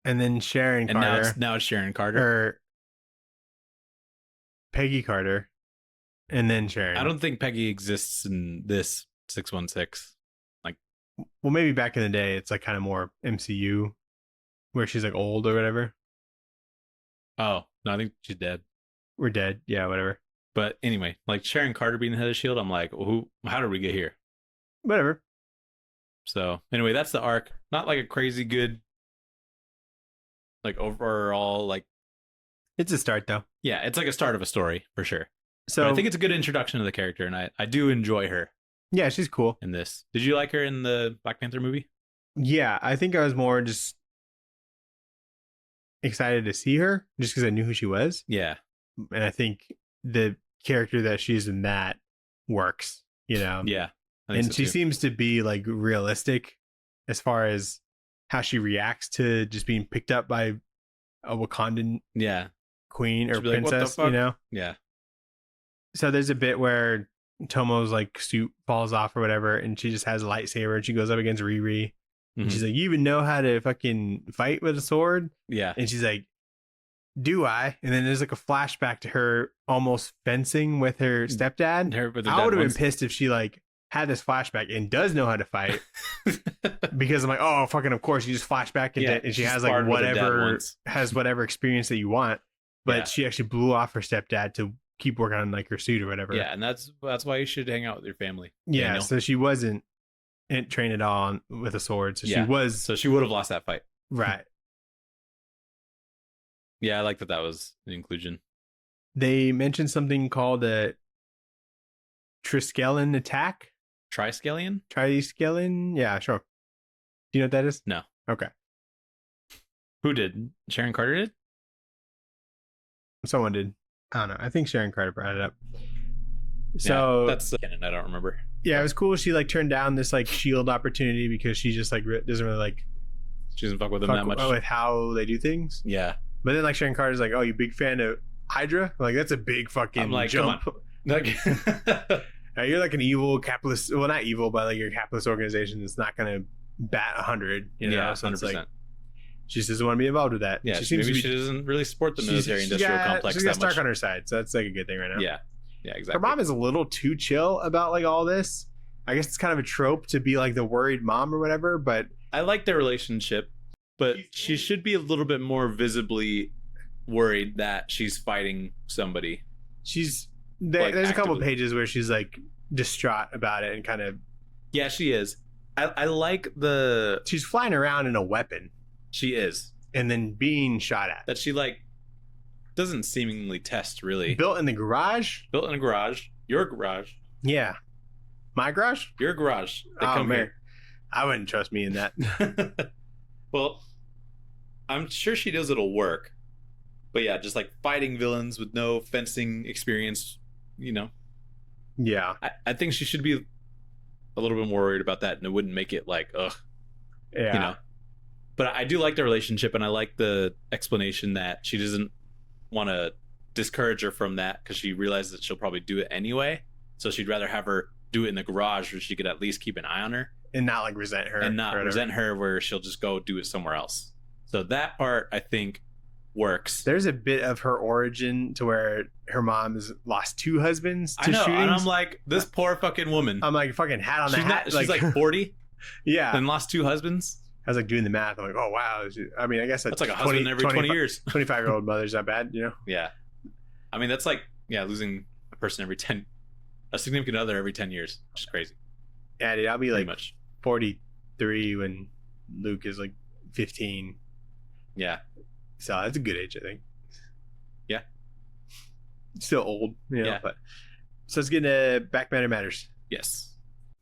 And then Sharon and Carter. now it's Sharon Carter. Or Peggy Carter. And then Sharon. I don't think Peggy exists in this 616. Well, maybe back in the day, it's like kind of more MCU, where she's like old or whatever. Oh, no, I think she's dead. We're dead. Yeah, whatever. But anyway, like Sharon Carter being the head of S.H.I.E.L.D., I'm like, how did we get here? Whatever. So anyway, that's the arc. Not like a crazy good, like overall, like, It's a start, though. yeah, it's like a start of a story for sure. So But I think it's a good introduction to the character, and I do enjoy her yeah, she's cool. in this. Did you like her in the Black Panther movie? Yeah, I think I was more just excited to see her just because I knew who she was. Yeah. And I think the character that she's in that works, you know? Yeah. I think And so she too. seems to be like realistic as far as how she reacts to just being picked up by a Wakandan Yeah. queen or She'd be like, "What the princess, you fuck?" know? Yeah. So there's a bit where Tomo's like suit falls off or whatever, and she just has a lightsaber and she goes up against Riri. And Mhm. she's like, "You even know how to fucking fight with a sword?" Yeah. And she's like, "Do I?" And then there's like a flashback to her almost fencing with her stepdad. Her with the I dead would have been ones. pissed if she like had this flashback and does know how to fight, because I'm like, oh fucking, of course you just flashback into Yeah, it, and she she has like sparred with her dad whatever once. has whatever experience that you want, but Yeah. she actually blew off her stepdad to keep working on like her suit or whatever. Yeah, and that's why you should hang out with your family. Yeah. Daniel. So she wasn't trained at all with a sword, so Yeah. she was So she would have lost that fight. right. Yeah, I like that was an inclusion. They mentioned something called a Triskelion attack. Triskelion? Triskelion? Yeah, sure. Do you know what that is? No. Okay. Who did? Sharon Carter did? Someone did. I don't know. I think Sharon Carter brought it up. So yeah, that's canon. I don't remember. yeah, it was cool. She like turned down this like shield opportunity because she just like doesn't really like She doesn't fuck with them fuck that much. with how they do things. Yeah. But then like Sharon Carter's like, "Oh, you big fan of Hydra?" Like that's a big fucking I'm like, come jump Like, You're like an evil capitalist. Well, not evil, but like your capitalist organization is not going to bat 100. You know, yeah, so it's 100%. like she just doesn't want to be involved with that. Yeah, she seems maybe to be, she doesn't really support the military-industrial complex she's that got Stark much. on her side, so that's like a good thing right now. Yeah, exactly. Her mom is a little too chill about like all this. I guess it's kind of a trope to be like the worried mom or whatever, but I like their relationship, but she should be a little bit more visibly worried that she's fighting somebody. there's Like, a couple actively. pages where she's like distraught about it and kind of Yeah, she is. I like she's flying around in a weapon she is. and then being shot at. That she like doesn't seemingly test really. Built in the garage? Built in a garage. Your garage. Yeah. My garage? Your garage. They Oh, come man. here. I wouldn't trust me in that. Well, I'm sure she knows it'll work. But yeah, just like fighting villains with no fencing experience, you know. Yeah. I think she should be a little bit more worried about that, and it wouldn't make it like, ugh, Yeah. you know. But I do like the relationship, and I like the explanation that she doesn't want to discourage her from that because she realizes that she'll probably do it anyway. So she'd rather have her do it in the garage where she could at least keep an eye on her And not like resent her. and not or whatever. resent her where she'll just go do it somewhere else. So that part, I think, works. There's a bit of her origin to where her mom has lost 2 husbands to I know, shootings. and I'm like, this poor fucking woman. I'm like, fucking hat on the She's, hat. she's like 40 yeah. and lost 2 husbands. I was like doing the math. I'm like, oh, wow. I mean, I guess That's like a husband every 20 years. 25-year-old mother's not bad, you know? Yeah. I mean, that's like, losing a person a significant other every 10 years, which is crazy. Yeah, dude, I'll be Pretty like much. 43 when Luke is like 15. Yeah. So that's a good age, I think. Yeah. Still old, you know, Yeah. but so let's get into Back Matter Matters. Yes.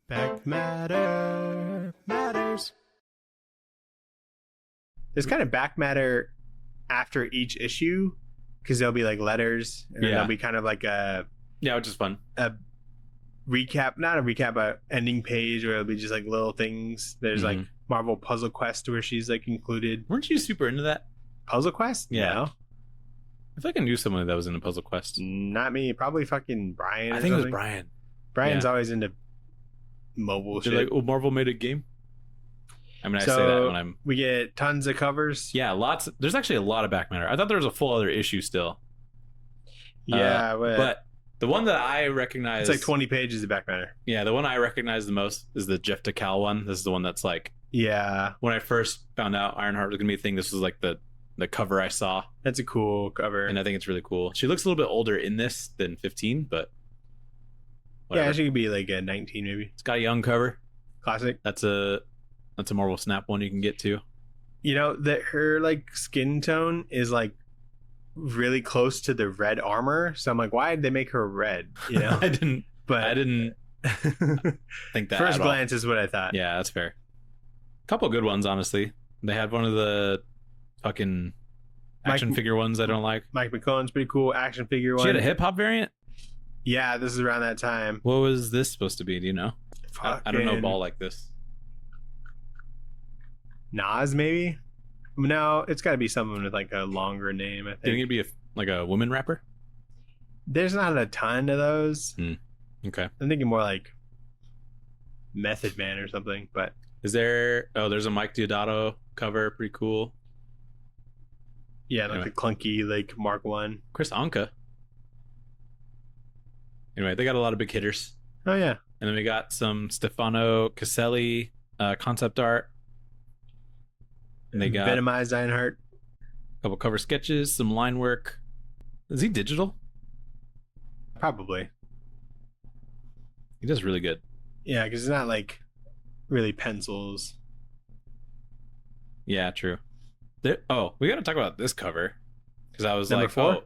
Back Matter Matters. There's kind of back matter after each issue because there'll be like letters and then Yeah. there'll be kind of like a Yeah, which is fun. recap, not a recap, but ending page where it'll be just like little things. There's like Marvel Puzzle Quest where she's like included. Weren't you super into that? Puzzle Quest? Yeah. No. I feel like I knew someone that was into Puzzle Quest. Not me. Probably fucking Brian. I or think it was something. Brian. Brian's always into mobile They're shit. like, oh, Marvel made a game? I mean, I So- say that when I'm... We get tons of covers. Yeah, lots. There's actually a lot of back matter. I thought there was a full other issue still. Yeah, But the one that I recognize... it's like 20 pages of back matter. Yeah, the one I recognize the most is the Jeff DeCal one. This is the one that's like... Yeah, When I first found out Ironheart was going to be a thing, this was like the cover I saw. that's a cool cover. And I think it's really cool. She looks a little bit older in this than 15, but... whatever. Yeah, she could be like a 19 maybe. It's got a young cover. Classic. That's a Marvel Snap one you can get to. You know that her like skin tone is like really close to the red armor. So I'm like, why did they make her red? You know, I didn't but think that first at all. glance is what I thought. Yeah, that's fair. Couple good ones, honestly. They had one of the fucking action Mike- figure ones I don't like. Mike McClellan's pretty cool action figure She one. had a hip hop variant. Yeah, this is around that time. What was this supposed to be? Do you know? I don't know a Fucking ball like this. Nas maybe. No, it's got to be someone with like a longer name. I Do you think think it'd be a woman rapper? there's not a ton of those. Okay. I'm thinking more like Method Man or something. But Is there? Oh, there's a Mike Diodato cover. Pretty cool. yeah, like Anyway. the clunky like Mark One. Chris Anka. Anyway, they got a lot of big hitters. Oh yeah, And then we got some Stefano Caselli concept art. And they got Venomized Ironheart. a couple cover sketches, some line work. Is he digital? Probably. He does really good. Yeah, because it's not like really pencils. Yeah, true. We got to talk about this cover. Because I was Number like, 4? oh,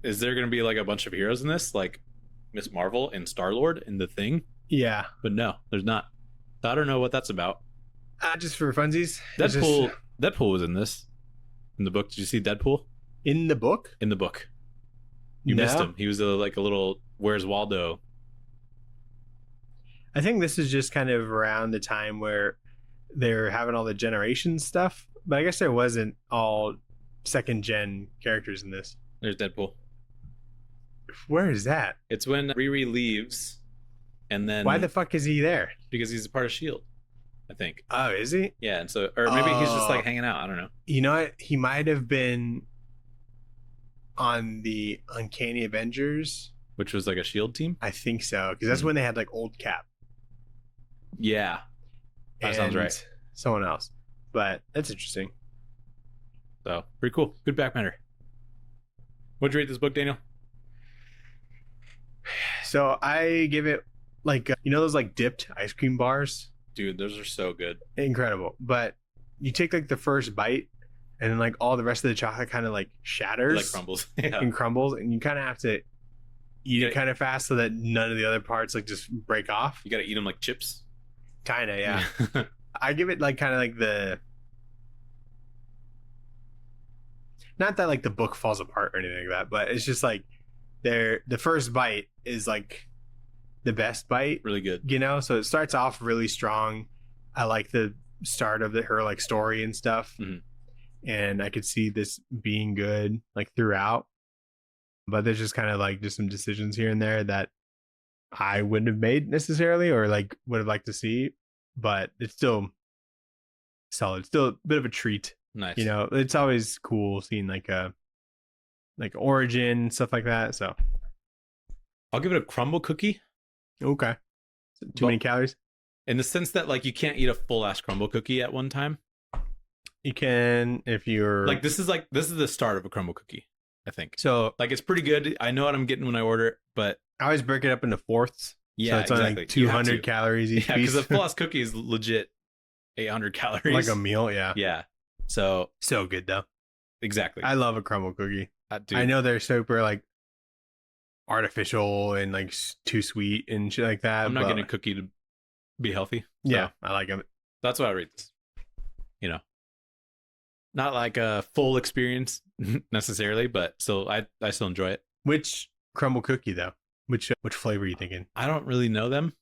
is there going to be like a bunch of heroes in this? Like Miss Marvel and Star-Lord in the Thing? Yeah, But no, there's not. So I don't know what that's about. just for funsies. It's just- Deadpool was in this. In the book. Did you see Deadpool? in the book. In the book. You missed him. He was like a little Where's Waldo? I think this is just kind of around the time where they're having all the generation stuff. But I guess there wasn't all second gen characters in this. There's Deadpool. Where is that? It's when Riri leaves, and then Why the fuck is he there? because he's a part of Shield, I think. Oh, is he? Yeah, and so or maybe he's just like Oh. hanging out. I don't know. You know what? He might have been on the Uncanny Avengers. Which was like a Shield team. I think so, because that's when they had like old Cap. Yeah, that sounds and right. Someone else, but that's interesting. So pretty cool. Good back matter. What'd you rate this book, Daniel? So I give it like you know those like dipped ice cream bars. Dude, those are so good. Incredible, but you take like the first bite, and then like all the rest of the chocolate kind of like shatters, It like crumbles. Yeah. and crumbles, and you kind of have to eat Yeah. it kind of fast so that none of the other parts like just break off. You gotta eat them like chips. Kind of, yeah. I give it like kind of like the, not that like the book falls apart or anything like that, but it's just like the first bite is like the best bite, Really good. you know. So it starts off really strong. I like the start of her like story and stuff, and I could see this being good like throughout. But there's just kind of like just some decisions here and there that I wouldn't have made necessarily, or like would have liked to see. But it's still solid. Still a bit of a treat. Nice. You know, it's always cool seeing like origin stuff like that. So I'll give it a crumble cookie okay, too many calories. in the sense that like you can't eat a full ass crumble cookie at one time. You can if you're Like this is the start of a crumble cookie, I think. so. Like it's pretty good. I know what I'm getting when I order it, but I always break it up into fourths. yeah, so it's exactly. only like You have 200 to. calories each Yeah, piece. because a full ass cookie is legit 800 calories. Like a meal, yeah. Yeah. So So good though. exactly. I love a crumble cookie. Dude, I know they're super like artificial and like too sweet and shit like that. I'm not but getting a cookie to be healthy. So yeah, I like them. that's why I rate this. You know, not like a full experience necessarily, but still, I still enjoy it. Which crumble cookie though? Which flavor are you thinking? I don't really know them.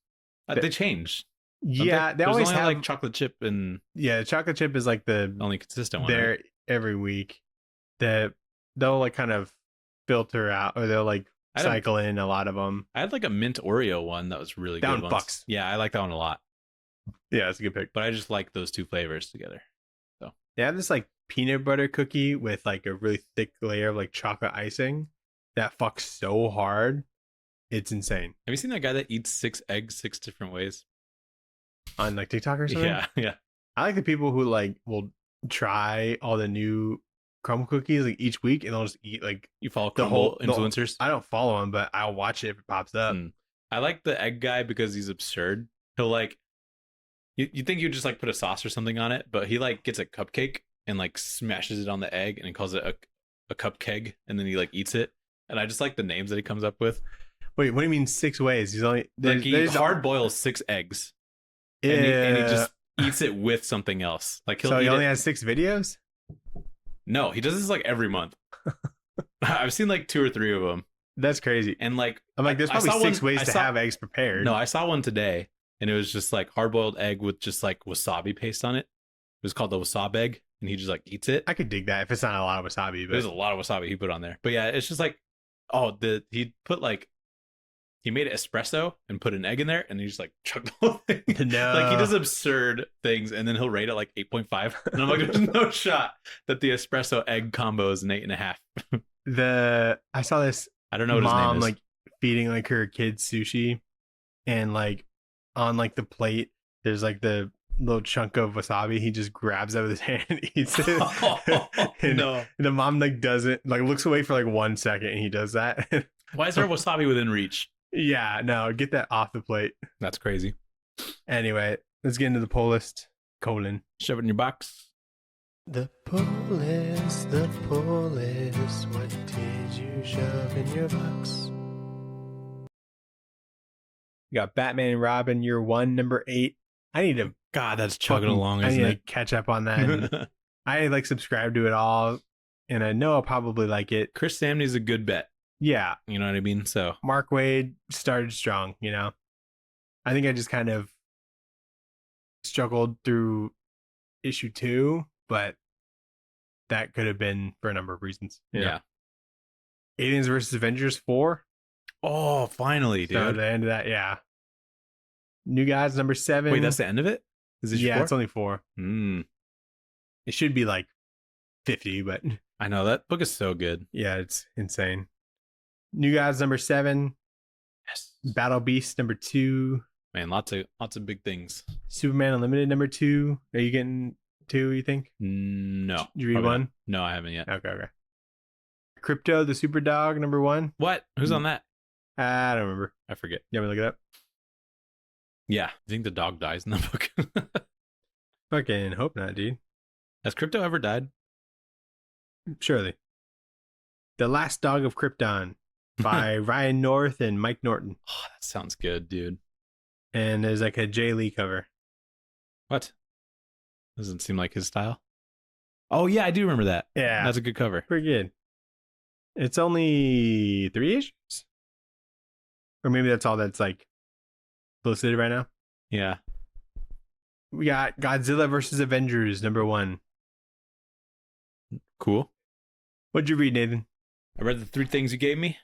They change. don't Yeah, they There's always only have like chocolate chip and yeah. Chocolate chip is like the only consistent one. there Right? every week. They'll like kind of filter out, or they'll like I don't- cycle in a lot of them. I had like a mint Oreo one that was really That good. one once. fucks. Yeah, I like that one a lot. Yeah, it's a good pick. But I just like those two flavors together. They have this like peanut butter cookie with like a really thick layer of like chocolate icing that fucks so hard. It's insane. Have you seen that guy that eats 6 eggs 6 different ways? On like TikTok or something. Yeah, yeah. I like the people who like will try all the new crumble cookies like each week, and they'll just eat like You follow the crumble whole influencers? I don't follow them, but I'll watch it if it pops up. I like the egg guy because he's absurd. He'll like you think you just like put a sauce or something on it, but he like gets a cupcake and like smashes it on the egg and he calls it a cupcake, and then he like eats it. And I just like the names that he comes up with. Wait, what do you mean 6 ways? He's only Like he hard boils 6 eggs and he just eats it with something else. Like so he eat only it. has 6 videos. No, he does this like every month. I've seen like 2 or 3 of them, That's crazy. and like I'm like, there's I probably saw 6 one- ways I to saw- have eggs prepared. No, I saw one today, and it was just like hard-boiled egg with just like wasabi paste on it. It was called the wasabi egg, and he just like eats it. I could dig that if it's not a lot of wasabi. But There's a lot of wasabi he put on there, but yeah, it's just like, he made it espresso and put an egg in there, and he just like chugged the whole thing. No. Like he does absurd things, and then he'll rate it like 8.5, and I'm like, there's no shot that the espresso egg combo is an 8.5. I saw this I don't know what his mom name is. like feeding like her kids sushi, and like on like the plate there's like the little chunk of wasabi. He just grabs it with his hand and eats it. And No, the mom like doesn't like looks away for like 1 second, and he does that. why is there wasabi within reach? Yeah, no, get that off the plate. That's crazy. Anyway, let's get into the pull list. Shove it in your box. The pull list, what did you shove in your box? You got Batman and Robin, year 1, number 8. I need to God, that's chugging along, I isn't need it? to catch up on that. And I like subscribe to it all, and I know I'll probably like it. Chris Samney's a good bet. Yeah, You know what I mean? So Mark Waid started strong, you know. I think I just kind of struggled through issue 2, but that could have been for a number of reasons. you know. yeah. Aliens versus Avengers 4. Oh, finally, So dude. the end of that, yeah. New Gods number 7. Wait, that's the end of it? Is this yeah, four? it's only 4. It should be like 50, but I know that book is so good. yeah, it's insane. New Gods number 7. Yes. Battle Beast number 2. Man, lots of big things. Superman Unlimited number 2. Are you getting 2, you think? No. Did you read probably 1? not. No, I haven't yet. Okay. Crypto the Super Dog number 1. What? Who's on that? I don't remember. I forget. You want me to look it up? Yeah, I think the dog dies in the book. Fucking hope not, dude. Has Crypto ever died? Surely. The Last Dog of Krypton by Ryan North and Mike Norton. Oh, that sounds good, dude. And there's like a Jay Lee cover. What? Doesn't seem like his style. Oh, yeah, I do remember that. Yeah. That's a good cover. Pretty good. It's only 3 issues? Or maybe that's all that's like posted right now. Yeah. We got Godzilla vs. Avengers number 1. Cool. What'd you read, Nathan? I read the 3 things you gave me,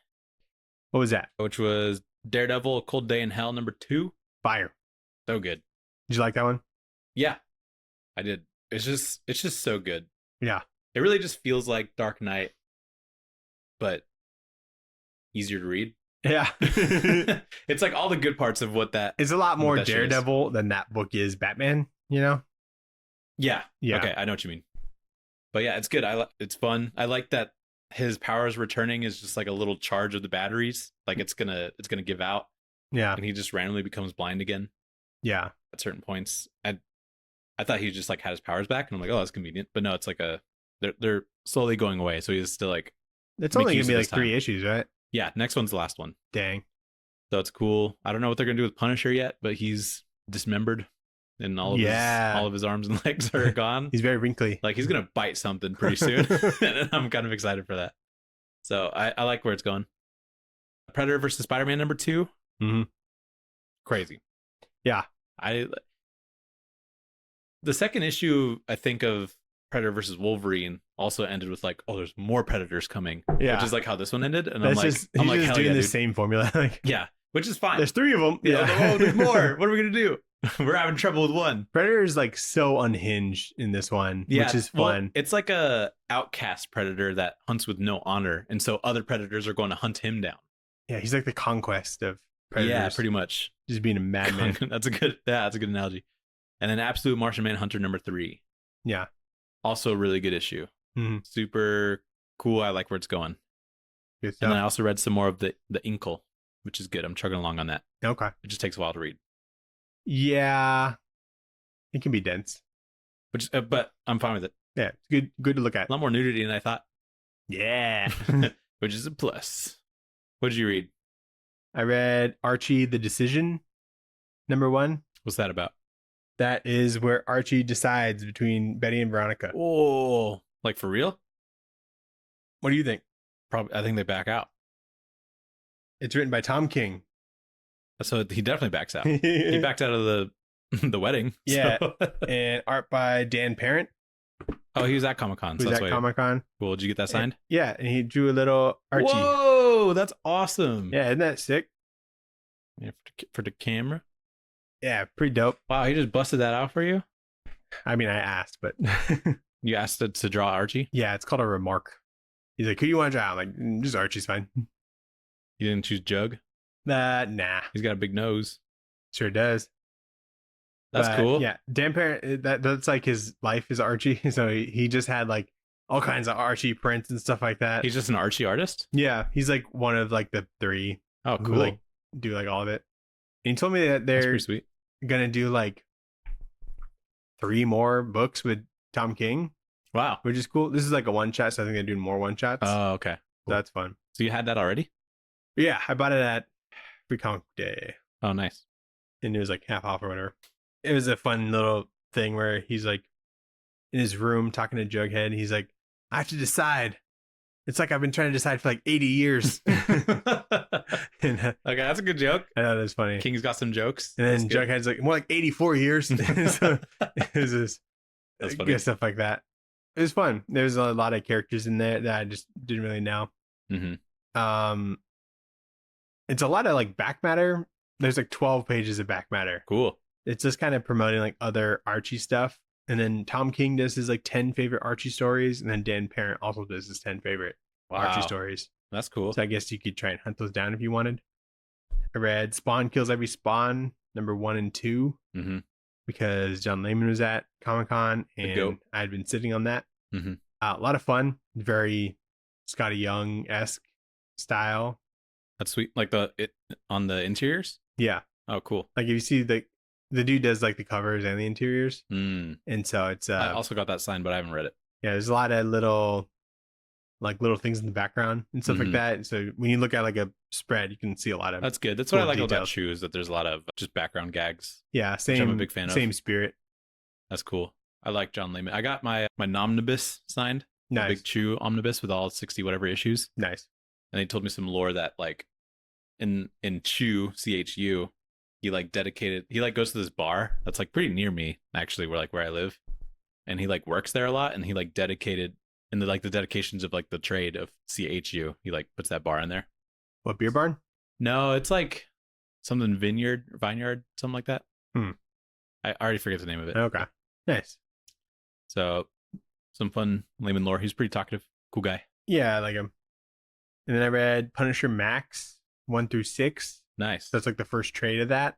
What was that? which was Daredevil, A Cold Day in Hell, number 2. Fire. So good. Did you like that one? Yeah, I did. It's just so good. Yeah. It really just feels like Dark Knight, but easier to read. Yeah. It's like all the good parts of what that. It's a lot more that shit is. Daredevil than that book is Batman, you know? Yeah. Yeah. Okay, I know what you mean. But yeah, it's good. It's fun. I like that his powers returning is just like a little charge of the batteries. Like it's gonna give out, Yeah. and he just randomly becomes blind again Yeah. at certain points. I thought he just like had his powers back, and I'm like, oh, that's convenient. But no, it's like they're slowly going away. So he's still like, It's Make only going use to be of like this time. 3 issues, right? yeah, next one's the last one. Dang. So it's cool. I don't know what they're gonna do with Punisher yet, but he's dismembered, and all of his arms and legs are gone. He's very wrinkly. Like he's gonna bite something pretty soon, and I'm kind of excited for that. So I like where it's going. Predator versus Spider-Man number 2. Mm-hmm. Crazy. Yeah. The second issue, I think, of Predator versus Wolverine also ended with like, oh, there's more Predators coming. Yeah. Which is like how this one ended, and That's I'm just, like, he's just hell doing yeah, the dude. same formula. Like, Yeah, which is fine. there's 3 of them. Yeah. Oh, there's more. What are we gonna do? We're having trouble with one. Predator is like so unhinged in this one, Yeah, which is well, fun. it's like a outcast predator that hunts with no honor, and so other predators are going to hunt him down. Yeah, he's like the conquest of Predators. Yeah, pretty much. Just being a madman. That's a good analogy. And then Absolute Martian Manhunter number 3. Yeah. Also a really good issue. Mhm. Super cool. I like where it's going. Good And stuff. then I also read some more of the Inkle, which is good. I'm chugging along on that. Okay. It just takes a while to read. Yeah. It can be dense. But I'm fine with it. Yeah, it's good to look at. A lot more nudity than I thought, Yeah. which is a plus. What did you read? I read Archie the Decision, number 1. What's that about? That is where Archie decides between Betty and Veronica. Oh, like for real? What do you think? Probably. I think they back out. It's written by Tom King. So he definitely backs out. He backed out of the wedding. Yeah. So. And art by Dan Parent, Oh, he was at Comic-Con. who's So that's at why. Comic-Con. Cool. Did you get that signed? Yeah, and he drew a little Archie. Whoa, that's awesome. Yeah, isn't that sick? Yeah, for the camera. Yeah, pretty dope. Wow, he just busted that out for you. I mean, I asked, but You asked it to draw Archie. yeah, it's called a remark. He's like, who you want to draw? I'm like, just Archie's fine. You didn't choose Jug. Nah, He's got a big nose. sure does. That's But, cool. Yeah, Dan Parent, that's like his life is Archie. So he just had like all kinds of Archie prints and stuff like that. He's just an Archie artist. Yeah, he's like one of like the 3 Oh, who cool. like do like all of it. And he told me that That's they're pretty sweet. gonna do like 3 more books with Tom King, Wow. which is cool. This is like a one shot, so I think they're doing more one shots. Oh, okay. Cool. That's fun. So you had that already? Yeah, I bought it at Free Comic Day, Oh, nice. and it was like half off or whatever. It was a fun little thing where he's like in his room talking to Jughead. And he's like, I have to decide. It's like I've been trying to decide for like 80 years. And Okay, that's a good joke. I know that's funny. King's got some jokes. And then That's good. Jughead's like, more like 84 years. So it was just That's funny. good stuff like that. It was fun. There's a lot of characters in there that I just didn't really know. Mhm. It's a lot of like back matter. There's like 12 pages of back matter. Cool. It's just kind of promoting like other Archie stuff. And then Tom King does his like 10 favorite Archie stories. And then Dan Parent also does his 10 favorite Archie stories. That's cool. So I guess you could try and hunt those down if you wanted. I read Spawn Kills Every Spawn, number 1 and 2, because John Layman was at Comic-Con and I'd been sitting on that. A lot of fun, very Scotty Young-esque style. That's sweet. Like it on the interiors? Yeah. Oh, cool. Like if you see the dude does like the covers and the interiors. And so it's I also got that signed, but I haven't read it. Yeah, there's a lot of little things in the background and stuff like that. So when you look at like a spread, you can see a lot of That's good. That's what I like about Chew, is that there's a lot of just background gags. Yeah, same. Which I'm a big fan of. Same spirit. That's cool. I like John Layman. I got my nomnibus signed. Nice. Big Chew omnibus with all 60 whatever issues. Nice. And they told me some lore that like in Chew, CHU, he like goes to this bar that's like pretty near me, actually, where I live. And he like works there a lot, and he like dedicated in the dedications of like the trade of CHU, he like puts that bar in there. What, beer barn? No, it's like something vineyard, something like that. I already forget the name of it. Okay. Nice. So some fun Layman lore. He's pretty talkative, cool guy. Yeah, I like him. And then I read Punisher Max 1 through 6. Nice. That's like the first trade of that.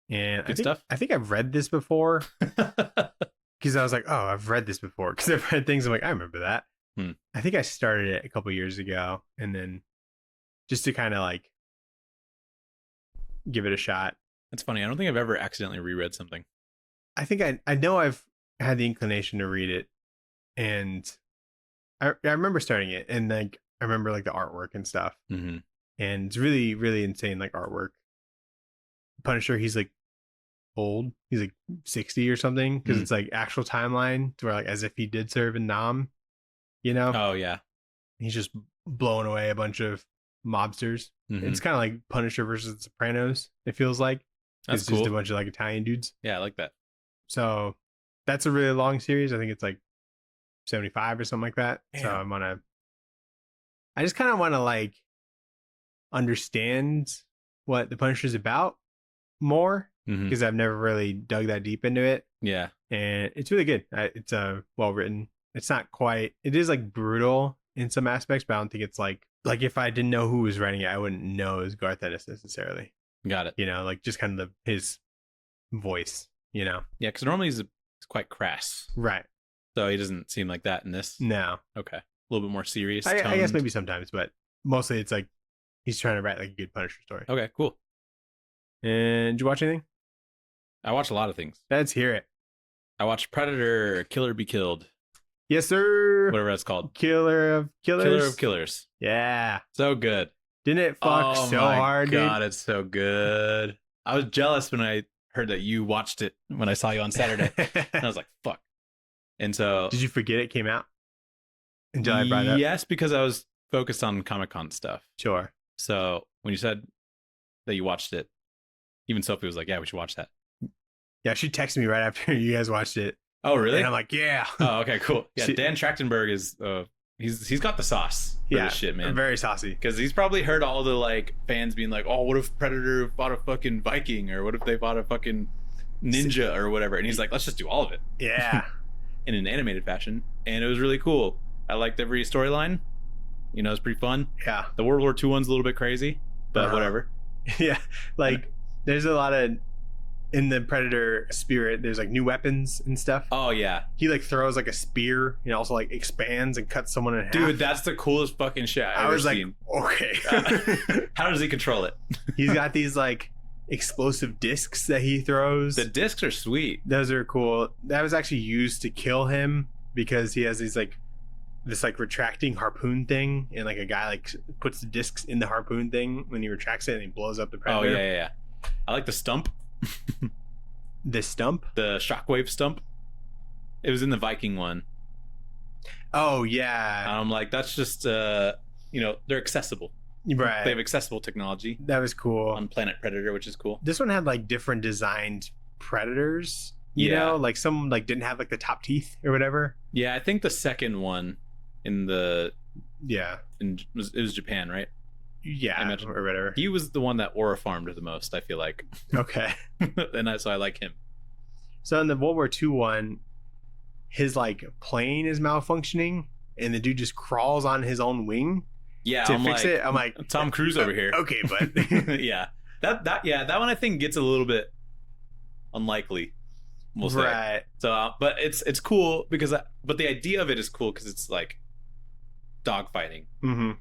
And Good stuff. I think I've read this before. Because I was like, oh, I've read this before. Because I've read things, I'm like, I remember that. I think I started it a couple years ago. And then just to kind of like give it a shot. That's funny. I don't think I've ever accidentally reread something. I think I know I've had the inclination to read it. And I remember starting it. And like I remember like the artwork and stuff. And it's really, really insane, like artwork. Punisher, he's like old. He's like 60 or something, because it's like actual timeline to where like as if he did serve in Nam, you know? Oh yeah. He's just blowing away a bunch of mobsters. It's kind of like Punisher versus the Sopranos, it feels like. That's it's cool. just a bunch of like Italian dudes. Yeah, I like that. So that's a really long series. I think it's like 75 or something like that. Damn. So I just kind of want to like understand what the Punisher's about more, because I've never really dug that deep into it. Yeah. And it's really good. It's well written. It's not quite, it is like brutal in some aspects, but I don't think it's like if I didn't know who was writing it, I wouldn't know it was Garth Ennis necessarily. Got it. You know, like just kind of his voice, you know? Yeah, because normally he's quite crass. Right. So he doesn't seem like that in this. No. Okay. A little bit more serious. I guess maybe sometimes, but mostly it's like he's trying to write like a good Punisher story. Okay, cool. And did you watch anything? I watch a lot of things. Let's hear it. I watched Predator, Killer Be Killed. Yes, sir. Whatever that's called. Killer of Killers. Killer of Killers. Yeah. So good. Didn't it fuck so hard, dude? Oh my god, it's so good. I was jealous when I heard that you watched it when I saw you on Saturday. And I was like, fuck. And so... Did you forget it came out? Until I brought it up? Yes, because I was focused on Comic-Con stuff. Sure. So when you said that you watched it, even Sophie was like, yeah, we should watch that. Yeah, she texted me right after you guys watched it. Oh, really? And I'm like, yeah. Oh, okay, cool. Yeah, Dan Trachtenberg is... He's got the sauce for this shit, man. Very saucy. Because he's probably heard all the like fans being like, "Oh, what if Predator fought a fucking Viking, or what if they fought a fucking ninja, or whatever?" And he's like, "Let's just do all of it." Yeah. In an animated fashion, and it was really cool. I liked every storyline. You know, it's pretty fun. Yeah. The World War II one's a little bit crazy, but whatever. Yeah, like there's a lot of in the Predator spirit. There's like new weapons and stuff. Oh yeah, he like throws like a spear, and also like expands and cuts someone in half. Dude, that's the coolest fucking shit I've ever seen. Okay. How does he control it? He's got these like explosive discs that he throws. The discs are sweet. Those are cool. That was actually used to kill him, because he has these like this like retracting harpoon thing, and like a guy like puts the discs in the harpoon thing when he retracts it, and he blows up the Predator. Oh yeah. I like the stump. The stump? The shockwave stump. It was in the Viking one. Oh yeah. I'm like, that's just they're accessible. Right. They have accessible technology. That was cool. On Planet Predator, which is cool. This one had like different designed predators. You know, like some like didn't have like the top teeth or whatever. Yeah, I think the second one in the it was Japan, right? Yeah, I imagine. or whatever. He was the one that aura farmed the most, I feel like. Okay. So I like him. So in the World War II one, his like plane is malfunctioning, and the dude just crawls on his own wing Yeah, to fix it. I'm like, Tom Cruise over here. Okay, bud. Yeah. That one I think gets a little bit unlikely. We'll say. Right. So, but it's cool because, but the idea of it is cool because it's like dogfighting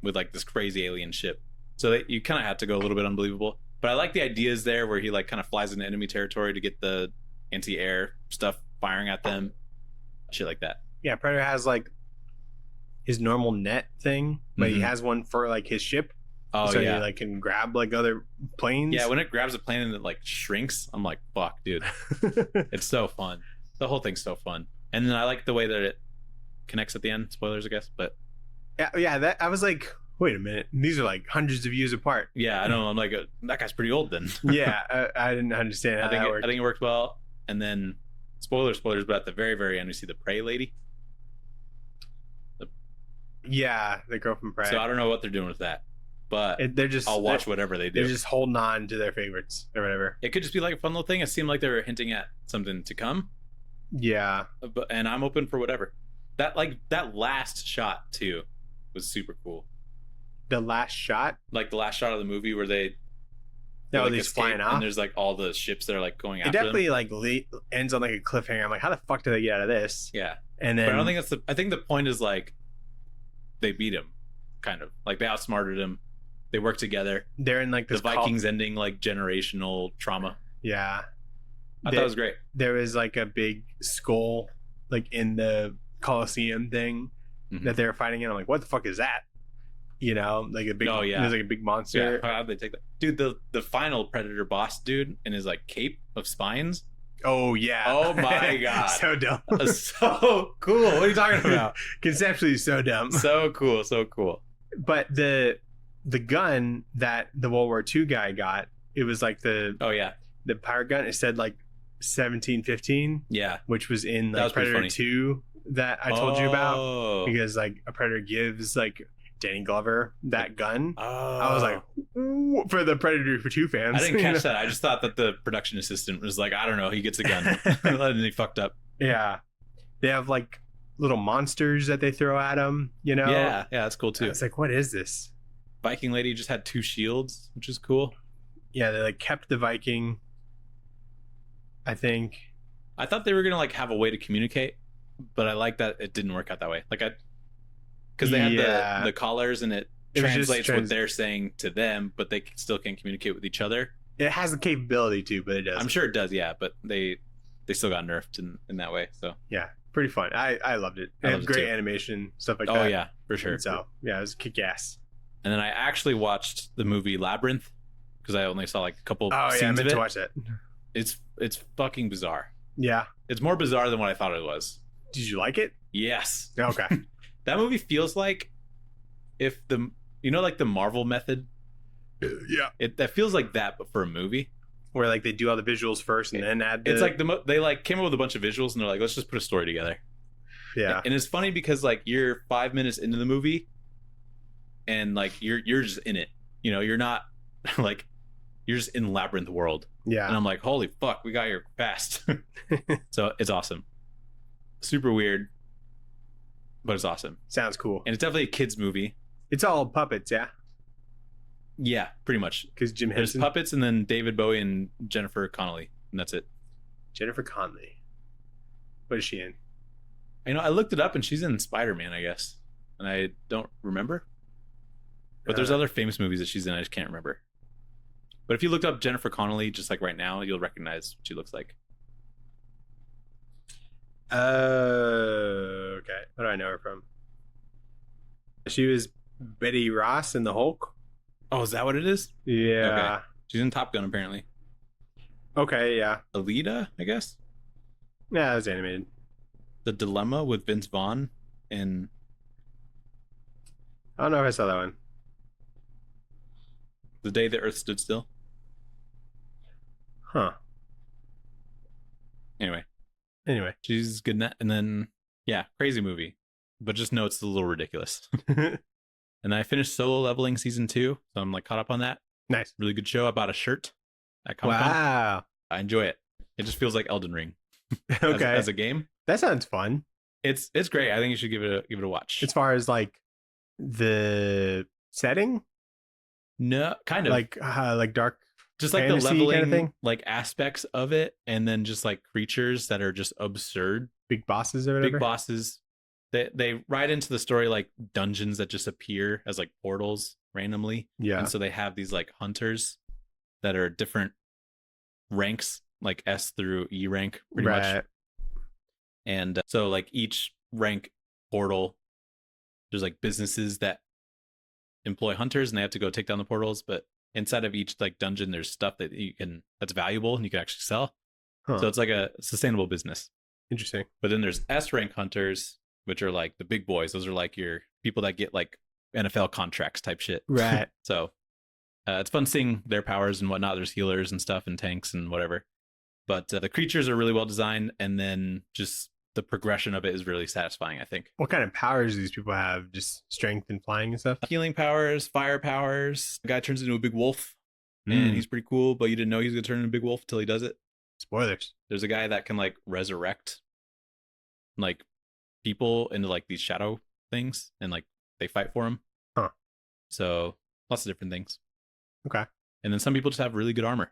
with like this crazy alien ship. So that you kind of have to go a little bit unbelievable. But I like the ideas there where he like kind of flies into enemy territory to get the anti-air stuff firing at them, shit like that. Yeah, Predator has like his normal net thing, but he has one for like his ship. Oh, so yeah. he like can grab like other planes. Yeah, when it grabs a plane and it like shrinks, I'm like, fuck, dude. It's so fun. The whole thing's so fun. And then I like the way that it connects at the end. Spoilers, I guess, but yeah. That I was like, wait a minute, these are like hundreds of years apart. yeah, I know. I'm like, that guy's pretty old then. Yeah, I didn't understand how that worked. I think it worked well. And then spoilers, but at the very, very end, we see the Prey lady. Yeah, the girl from Prey. So I don't know what they're doing with that, but I'll watch whatever they do. They're just holding on to their favorites or whatever. It could just be like a fun little thing. It seemed like they were hinting at something to come. Yeah, and I'm open for whatever. That last shot too was super cool. The last shot, like the last shot of the movie where they he's flying off, and there's like all the ships that are like going after them. It definitely like ends on like a cliffhanger. I'm like, how the fuck do they get out of this? Yeah, and then but I don't think I think the point is like they beat him, kind of like they outsmarted him. They work together. They're in like this the Vikings ending like generational trauma. Yeah, I thought it was great. There was like a big skull like in the Coliseum thing that they were fighting in. I'm like, what the fuck is that? You know, like a big. Oh yeah, there's like a big monster. Yeah, how'd they take that, dude? The final Predator boss dude in his like cape of spines. Oh yeah. Oh my god. So dumb. So cool. What are you talking about? Conceptually so dumb. So cool. So cool. But the gun that the World War II guy got, it was like the pirate gun. It said like 1715. Yeah. Which was in that like was Predator 2 that I told you about. Because like a Predator gives like Danny Glover that gun. I was like, ooh, for the Predator 2 fans. I didn't catch that. I just thought that the production assistant was like, I don't know, he gets a gun. And then he fucked up. Yeah. They have like little monsters that they throw at him, you know? Yeah, that's cool too. It's like, what is this? Viking lady just had 2 shields, which is cool. Yeah, they like kept the Viking, I think. I thought they were gonna like have a way to communicate, but I like that it didn't work out that way. Like because they had the collars and it translates what they're saying to them, but they still can communicate with each other. It has the capability to, but it does. I'm sure it does, yeah. But they still got nerfed in that way. So yeah, pretty fun. I loved it. It had great animation, stuff like that. Oh yeah, for sure. And so yeah, it was kick ass. And then I actually watched the movie Labyrinth because I only saw like a couple scenes I meant of it. to watch that. It's fucking bizarre. Yeah, it's more bizarre than what I thought it was. Did you like it? Yes. Okay. That movie feels like if like the Marvel method. Yeah. That feels like that, but for a movie. Where like they do all the visuals first and then add. It's like they like came up with a bunch of visuals and they're like, let's just put a story together. Yeah. And it's funny because like you're 5 minutes into the movie, and like you're just in it. You know, you're not like you're just in Labyrinth world. Yeah. And I'm like, holy fuck, we got here fast. So it's awesome. Super weird, but it's awesome. Sounds cool. And it's definitely a kids movie. It's all puppets, yeah. Yeah, pretty much. Because Jim Henson. There's puppets and then David Bowie and Jennifer Connelly, and that's it. Jennifer Connelly. What is she in? You know, I looked it up and she's in Spider-Man, I guess, and I don't remember. But there's other famous movies that she's in. I just can't remember. But if you looked up Jennifer Connelly, just like right now, you'll recognize what she looks like. Okay. What do I know her from? She was Betty Ross in The Hulk. Oh, is that what it is? Yeah. Okay. She's in Top Gun, apparently. Okay, yeah. Alita, I guess? Yeah, it was animated. The Dilemma with Vince Vaughn and... I don't know if I saw that one. The Day the Earth Stood Still. Huh. Anyway. She's good in that. And then, yeah, crazy movie. But just know it's a little ridiculous. And then I finished Solo Leveling season 2, so I'm like caught up on that. Nice. Really good show. I bought a shirt at Comic-Con. Wow. I enjoy it. It just feels like Elden Ring. Okay. As a game. That sounds fun. It's great. I think you should give it a watch. As far as like the setting, no, kind of like dark, just like the fantasy leveling kind of thing? like aspects of it, and then just like creatures that are just absurd. Big bosses or whatever. Big bosses. They ride into the story like dungeons that just appear as like portals randomly. Yeah. And so they have these like hunters that are different ranks, like S through E rank, pretty much. And so like each rank portal, there's like businesses that employ hunters and they have to go take down the portals. But inside of each like dungeon, there's stuff that that's valuable and you can actually sell. Huh. So it's like a sustainable business. Interesting. But then there's S rank hunters, which are like the big boys. Those are like your people that get like NFL contracts type shit. Right. So it's fun seeing their powers and whatnot. There's healers and stuff and tanks and whatever. But the creatures are really well designed. And then just the progression of it is really satisfying, I think. What kind of powers do these people have? Just strength and flying and stuff? Healing powers, fire powers. The guy turns into a big wolf. And he's pretty cool, but you didn't know he was going to turn into a big wolf until he does it. Spoilers. There's a guy that can like resurrect like people into like these shadow things and like they fight for him. Huh. So lots of different things. Okay. And then some people just have really good armor.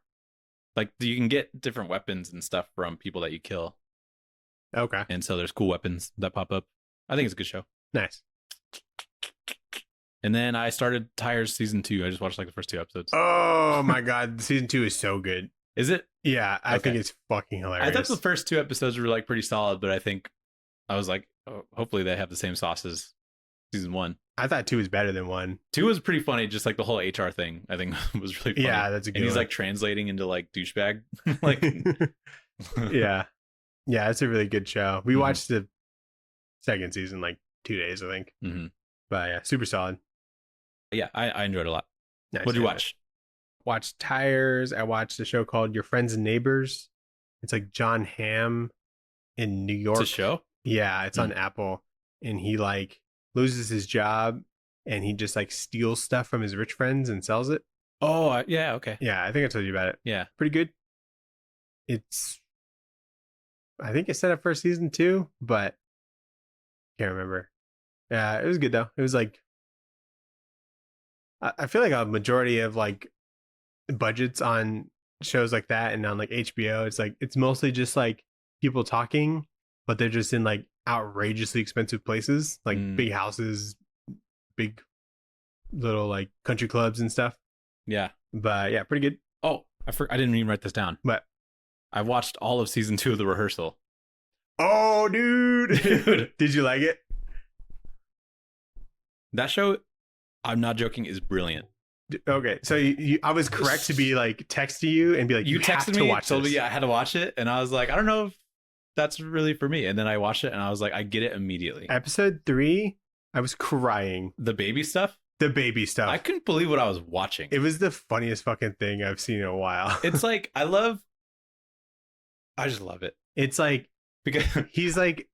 Like you can get different weapons and stuff from people that you kill. Okay. And so there's cool weapons that pop up. I think it's a good show. Nice. And then I started Tires season 2. I just watched like the first 2 episodes. Oh my God. Season 2 is so good. Is it? Yeah. I Okay. think it's fucking hilarious. I thought the first 2 episodes were like pretty solid, but I think I was like, oh, hopefully they have the same sauce as season 1. I thought 2 was better than 1. 2 was pretty funny. Just like the whole HR thing, I think was really funny. Yeah, that's a good And he's one. like translating into like douchebag. Like, Yeah. Yeah, it's a really good show. We Mhm. watched the second season like 2 days, I think. hmm But yeah, super solid. Yeah, I enjoyed it a lot. Nice. What'd you watch? Watched Tires. I watched a show called Your Friends and Neighbors. It's like John Hamm in New York. It's a show? Yeah, it's on Apple. And he like loses his job and he just like steals stuff from his rich friends and sells it. Oh, yeah, okay. Yeah, I think I told you about it. Yeah. Pretty good. I think it's set up for season 2, but can't remember. Yeah, it was good though. It was like, I feel like a majority of like budgets on shows like that and on like HBO, it's mostly just like people talking, but they're just in like outrageously expensive places, like big houses, big little like country clubs and stuff. Yeah. But yeah, pretty good. Oh, I didn't even write this down. But I watched all of season 2 of The Rehearsal. oh, dude. Dude. Did you like it? That show, I'm not joking, is brilliant. Okay, so I was correct to be like texting you and be like, You have texted to me, watch told this. me I had to watch it, and I was like, I don't know if that's really for me. And then I watched it, and I was like, I get it immediately. Episode 3, I was crying. The baby stuff? The baby stuff. I couldn't believe what I was watching. It was the funniest fucking thing I've seen in a while. It's like, I just love it. It's like, Because he's like,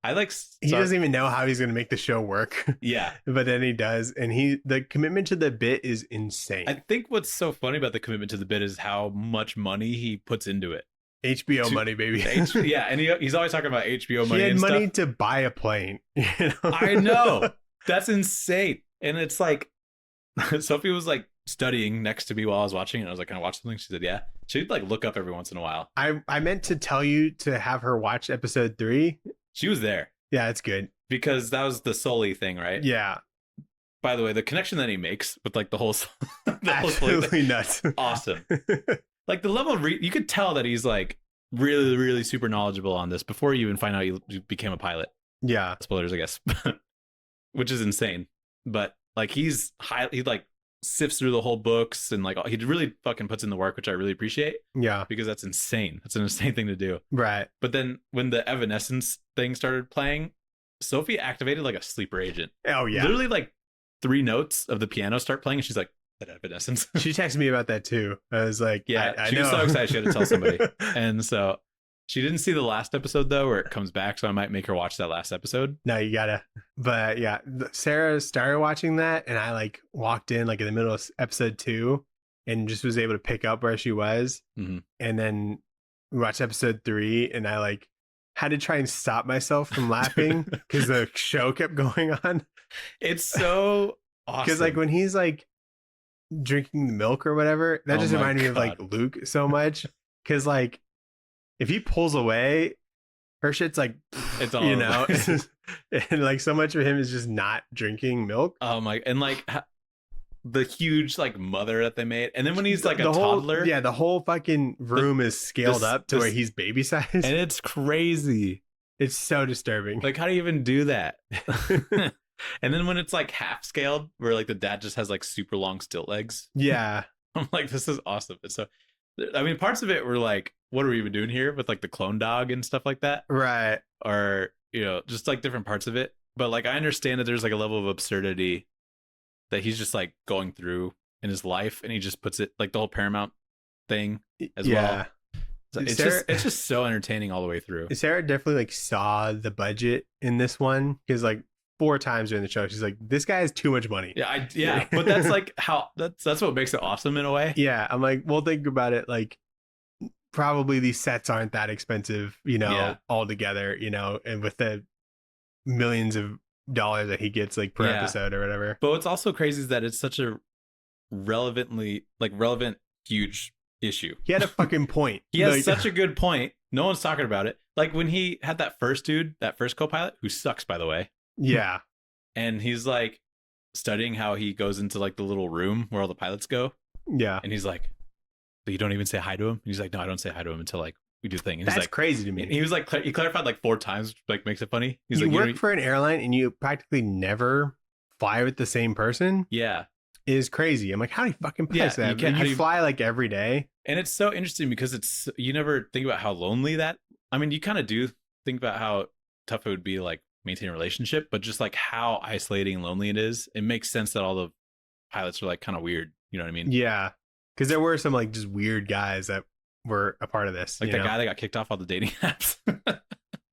he doesn't even know how he's going to make the show work. Yeah. But then he does. And the commitment to the bit is insane. I think what's so funny about the commitment to the bit is how much money he puts into it. HBO money, baby. Yeah, and he's always talking about HBO money. He had and money stuff. to buy a plane. You know? I know. That's insane. And it's like, Sophie was like studying next to me while I was watching, and I was like, "Can I watch something?" She said, "Yeah." She'd like look up every once in a while. I meant to tell you to have her watch episode 3. She was there Yeah, it's good. because that was the Sully thing, right? Yeah. By the way, the connection that he makes with like the whole Sully thing, Absolutely nuts. awesome. Like the level of you could tell that he's like really, really super knowledgeable on this before you even find out he became a pilot. Yeah. Spoilers, I guess, which is insane. But like he like sifts through the whole books and like he really fucking puts in the work, which I really appreciate. Yeah. Because that's insane. That's an insane thing to do. Right. But then when the Evanescence thing started playing, Sophie activated like a sleeper agent. Oh yeah. Literally like 3 notes of the piano start playing and she's like, that Evanescence. She texted me about that too. I was like, Yeah, I she know. was so excited she had to tell somebody. And so She didn't see the last episode though, where it comes back, so I might make her watch that last episode. No, you gotta. But yeah, Sarah started watching that, and I like walked in like in the middle of episode 2, and just was able to pick up where she was. Mm-hmm. And then we watched episode 3, and I like had to try and stop myself from laughing because the show kept going on. It's so awesome. Because like when he's like drinking the milk or whatever, that just reminded me of like Luke so much. Because like if he pulls away, her shit's like, it's all and like so much of him is just not drinking milk. Oh my, and like the huge like mother that they made, and then when he's like a toddler, the whole fucking room is scaled up to where he's baby size, and it's crazy. It's so disturbing. Like, how do you even do that? And then when it's like half scaled, where like the dad just has like super long stilt legs. Yeah, I'm like, this is awesome. And so, I mean, parts of it were like, what are we even doing here with like the clone dog and stuff like that, right? Or just like different parts of it. But like, I understand that there's like a level of absurdity that he's just like going through in his life, and he just puts it like the whole Paramount thing as well. So it's just so entertaining all the way through. Sarah definitely like saw the budget in this one, because like 4 times during the show she's like, this guy has too much money. Yeah, but that's like how that's what makes it awesome in a way. Yeah, I'm like, well, think about it, like probably these sets aren't that expensive, altogether, and with the millions of dollars that he gets like per episode or whatever. But what's also crazy is that it's such a relevant huge issue. He had a fucking point. He has such a good point. No one's talking about it. Like when he had that first co-pilot, who sucks, by the way. Yeah. And he's like studying how he goes into like the little room where all the pilots go. Yeah. And he's like, but you don't even say hi to him? And he's like, no, I don't say hi to him until like we do the thing. And that's he's like, crazy to me. He was like, he clarified like 4 times, which like makes it funny. He's you like, work for an airline and you practically never fly with the same person. Yeah. Is crazy. I'm like, how do you fucking pass that? You fly like every day. And it's so interesting because you never think about how lonely you kind of do think about how tough it would be like maintain a relationship, but just like how isolating and lonely it is. It makes sense that all the pilots are like kind of weird. You know what I mean? Yeah. Because there were some like just weird guys that were a part of this. Like that guy that got kicked off all the dating apps.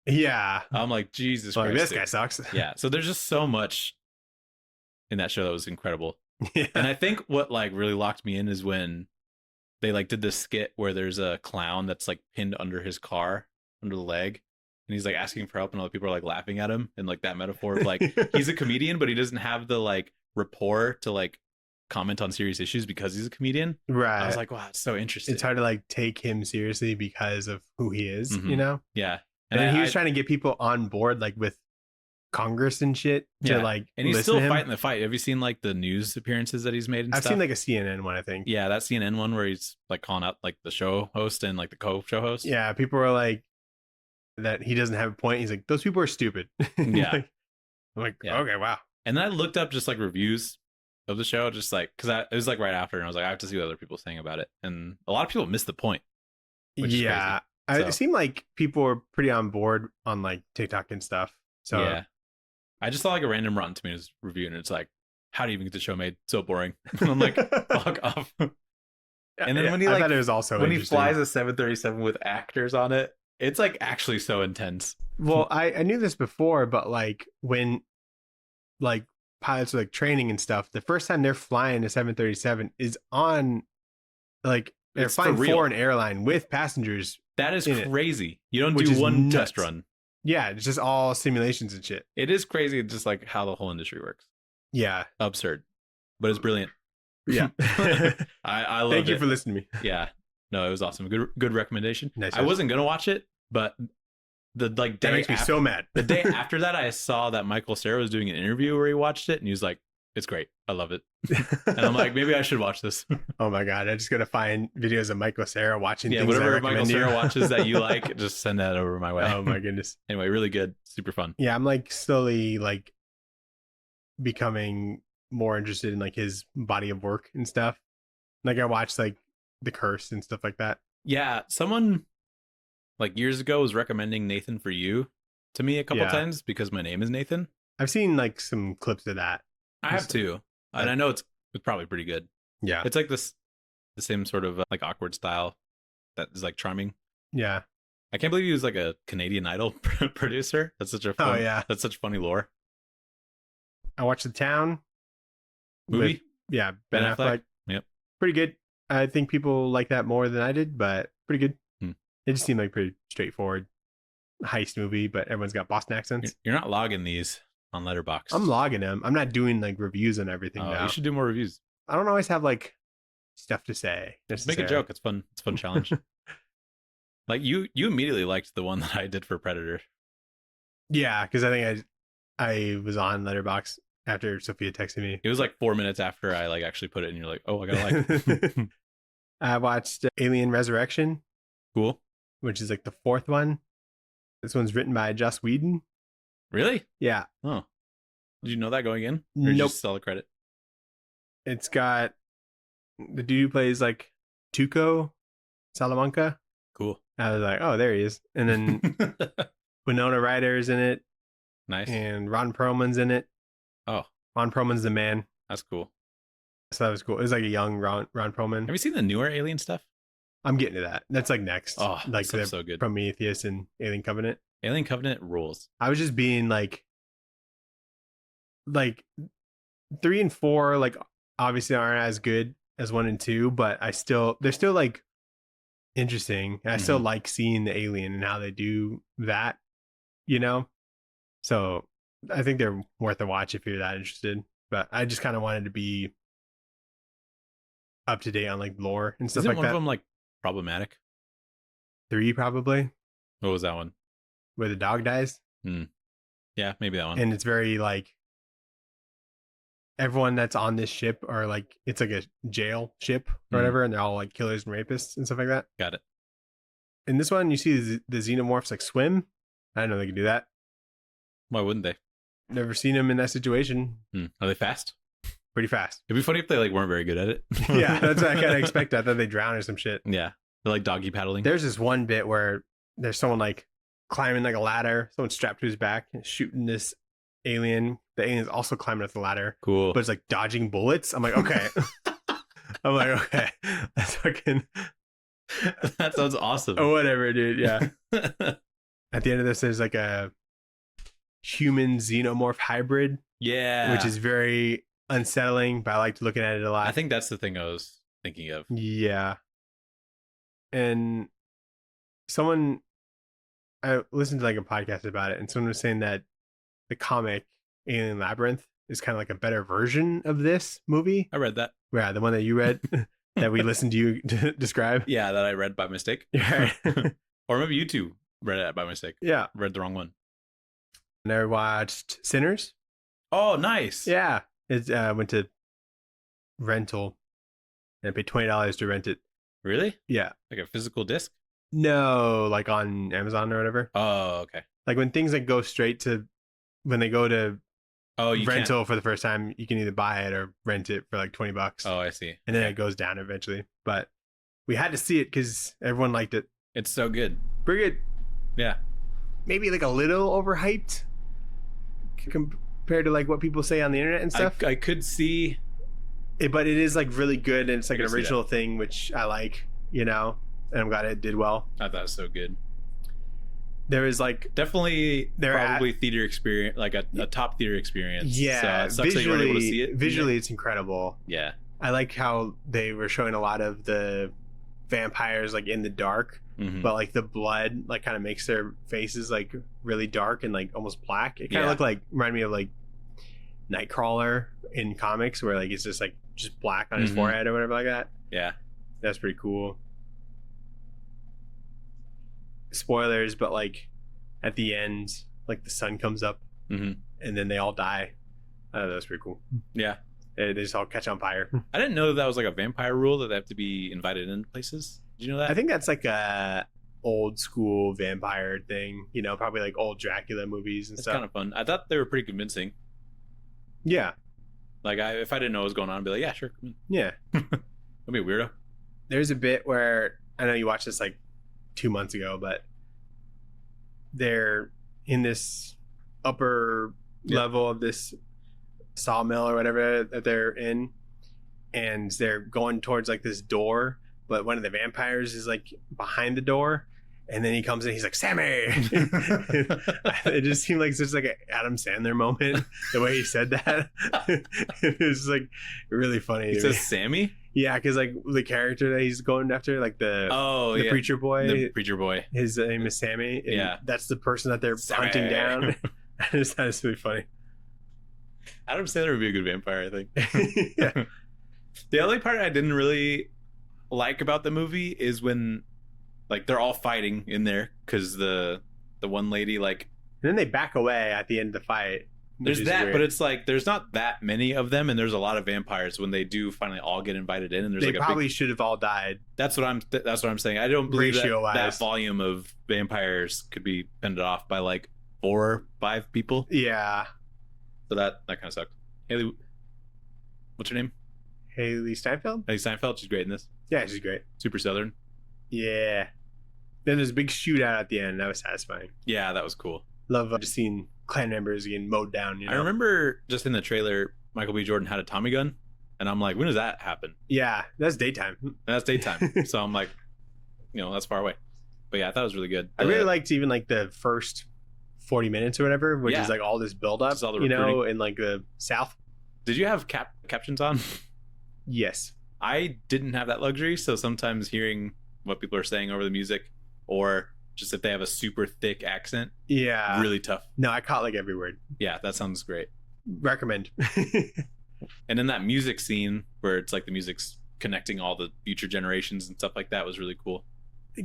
Yeah. I'm like, Jesus Christ. This guy sucks. Yeah. So there's just so much in that show that was incredible. Yeah. And I think what like really locked me in is when they like did this skit where there's a clown that's like pinned under his car, under the leg, and he's like asking for help, and all the people are like laughing at him, and like that metaphor of like he's a comedian, but he doesn't have the like rapport to like comment on serious issues because he's a comedian. Right. I was like, wow, it's so interesting. It's hard to like take him seriously because of who he is, Yeah. And then he was trying to get people on board like with Congress and shit to like, and he's still fighting the fight. Have you seen like the news appearances that he's made and I've stuff? seen like a CNN one, I think. Yeah, that CNN one where he's like calling out like the show host and like the co-show host. Yeah, people were like that he doesn't have a point. He's like, those people are stupid. Yeah. I'm like, okay, wow. And then I looked up just like reviews of the show, just like because it was like right after, and I was like, I have to see what other people are saying about it, and a lot of people missed the point. Yeah, it seemed like people were pretty on board on like TikTok and stuff. So yeah, I just saw like a random Rotten Tomatoes review, and it's like, how do you even get the show made? So boring. And I'm like, fuck off. And then when he like, I thought it was also when he flies a 737 with actors on it, it's like actually so intense. Well, I knew this before, but like when like pilots are like training and stuff, the first time they're flying a 737 is on like they're flying for an airline with passengers. That is crazy. You don't do one test run. Yeah, it's just all simulations and shit. It is crazy, just like how the whole industry works. Yeah. Absurd. But it's brilliant. Yeah. I love it. Thank you for listening to me. Yeah. No, it was awesome. Good recommendation. Nice. I wasn't gonna watch it, but the like day that makes me so mad. The day after that, I saw that Michael Cera was doing an interview where he watched it, and he was like, "It's great. I love it." And I'm like, maybe I should watch this. Oh my god, I just gotta find videos of Michael Cera watching. Yeah, things whatever Michael Cera watches that you like, just send that over my way. Oh my goodness. Anyway, really good, super fun. Yeah, I'm like slowly like becoming more interested in like his body of work and stuff. Like I watched like The Curse and stuff like that. Yeah, someone like years ago was recommending Nathan For You to me a couple times because my name is Nathan. I've seen like some clips of that. I have too, and I know it's probably pretty good. Yeah, it's like the same sort of like awkward style that is like charming. Yeah, I can't believe he was like a Canadian Idol producer. That's such a Oh, yeah. That's such funny lore. I watched The Town. Movie? Yeah, Ben Affleck. Yep. Pretty good. I think people like that more than I did, but pretty good. It just seemed like pretty straightforward heist movie, but everyone's got Boston accents. You're not logging these on Letterboxd. I'm logging them. I'm not doing like reviews and everything Oh, now. you should do more reviews. I don't always have like stuff to say. Make a joke. It's fun. It's a fun challenge. Like you immediately liked the one that I did for Predator. Yeah, because I think I was on Letterboxd after Sophia texted me. It was like 4 minutes after I like actually put it, and you're like, "Oh, I gotta like it." I watched Alien Resurrection, Cool. which is like the fourth one. This one's written by Joss Whedon. Really? Yeah, Oh, did you know that going in? Or did you Nope. just sell the credit? it's got the dude who plays like Tuco Salamanca. Cool. I was like, oh, there he is. And then Winona Ryder is in it, Nice. and Ron Perlman's in it. Oh, Ron Perlman's the man. that's cool. So that was cool. It was like a young Ron Perlman. Have you seen the newer Alien stuff? I'm getting to that. That's like next. Oh, like that stuff's so good. Prometheus and Alien Covenant. Alien Covenant rules. I was just being like 3 and 4, like obviously aren't as good as 1 and 2, but they're still like interesting. I still like seeing the alien and how they do that, you know? So I think they're worth a watch if you're that interested. But I just kind of wanted to be up to date on like lore and stuff Isn't like one that. of them like problematic? 3 probably, What was that one? where the dog dies. Yeah, maybe that one. And it's very like everyone that's on this ship are like, it's like a jail ship or whatever, and they're all like killers and rapists and stuff like that. Got it. In this one, you see the xenomorphs like swim. I didn't know they could do that. Why wouldn't they? Never seen them in that situation. Are they fast? Pretty fast. It'd be funny if they like weren't very good at it. Yeah, that's what I kind of expected. I thought they drown or some shit. Yeah, they're like doggy paddling. There's this one bit where there's someone like climbing like a ladder, someone strapped to his back and shooting this alien. The alien's also climbing up the ladder, Cool. but it's like dodging bullets. I'm like, okay. I'm like, okay. That's fucking That sounds awesome. oh, whatever, dude. Yeah. At the end of this, there's like a human xenomorph hybrid, Yeah, which is very unsettling, but I liked looking at it a lot. I think that's the thing I was thinking of. Yeah. And I listened to like a podcast about it, and someone was saying that the comic Alien Labyrinth is kind of like a better version of this movie. I read that. Yeah, the one that you read that we listened to you describe. Yeah, that I read by mistake. Yeah. Or maybe you two read it by mistake. Yeah. Read the wrong one. Never watched Sinners. Oh, nice. Yeah. It went to rental and I paid $20 to rent it. Really? Yeah. Like a physical disc? No, like on Amazon or whatever. Oh, okay. Like when things like go straight to when they go to Oh, you rental for the first time, you can either buy it or rent it for like $20. Oh, I see. And then it goes down eventually. But we had to see it because everyone liked it. It's so good. Pretty good. Yeah. Maybe like a little overhyped compared to like what people say on the internet and stuff. I could see. But it is like really good, and it's like I an can see original thing, which I like, you know, and I'm glad it did well. I thought it was so good. There is like Definitely They're probably theater experience, like a top theater experience. yeah, So it sucks that you weren't able to see it. visually it's incredible. Yeah. I like how they were showing a lot of the vampires like in the dark, Mhm. but like the blood like kind of makes their faces like really dark and like almost black. It kind of Yeah. looked like reminded me of like Nightcrawler in comics, where like it's just like just black on his Mhm. forehead or whatever like that. Yeah. That's pretty cool. Spoilers, but like at the end, like the sun comes up Mhm. and then they all die. That's pretty cool. Yeah. They just all catch on fire. I didn't know that was like a vampire rule that they have to be invited in places. Did you know that? I think that's like a old school vampire thing, you know, probably like old Dracula movies and it's stuff. kind of fun. I thought they were pretty convincing. Yeah. Like, if I didn't know what was going on, I'd be like, yeah, sure. Come in. Yeah. Don't be a weirdo. There's a bit where I know you watched this like 2 months ago, but they're in this upper level of this sawmill or whatever that they're in, and they're going towards like this door, but one of the vampires is like behind the door, And then he comes in, he's like, Sammy. It just seemed like such like an Adam Sandler moment, the way he said that. It was like really funny. He says Sammy? Yeah, because like the character that he's going after, like the preacher boy. The preacher boy. His name is Sammy. Yeah. That's the person that they're Sammy. hunting down. That's really funny. Adam Sandler would be a good vampire, I think. Yeah. The only part I didn't really like about the movie is when like they're all fighting in there because the one lady like And then they back away at the end of the fight. There's that, but it's like there's not that many of them, and there's a lot of vampires when they do finally all get invited in. And there's they like probably should have all died. That's what I'm saying. I don't believe Ratio-wise. that volume of vampires could be fended off by like 4 or 5 people. Yeah. So that kind of sucked. Haley, what's her name? Haley Steinfeld? Haley Steinfeld. She's great in this. Yeah, she's great. Super Southern. Yeah. Then there's a big shootout at the end. That was satisfying. Yeah, that was cool. Love just seeing clan members getting mowed down. You know? I remember just in the trailer, Michael B. Jordan had a Tommy gun, and I'm like, when does that happen? Yeah, that's daytime. And that's daytime. So I'm like, that's far away. But yeah, I thought it was really good. I really liked even like the first 40 minutes or whatever, which is like all this build up, all the in like the South. Did you have captions on? Yes. I didn't have that luxury, so sometimes hearing what people are saying over the music, or just if they have a super thick accent, really tough. No, I caught like every word. Yeah, that sounds great. Recommend. And in that music scene where it's like the music's connecting all the future generations and stuff like that was really cool.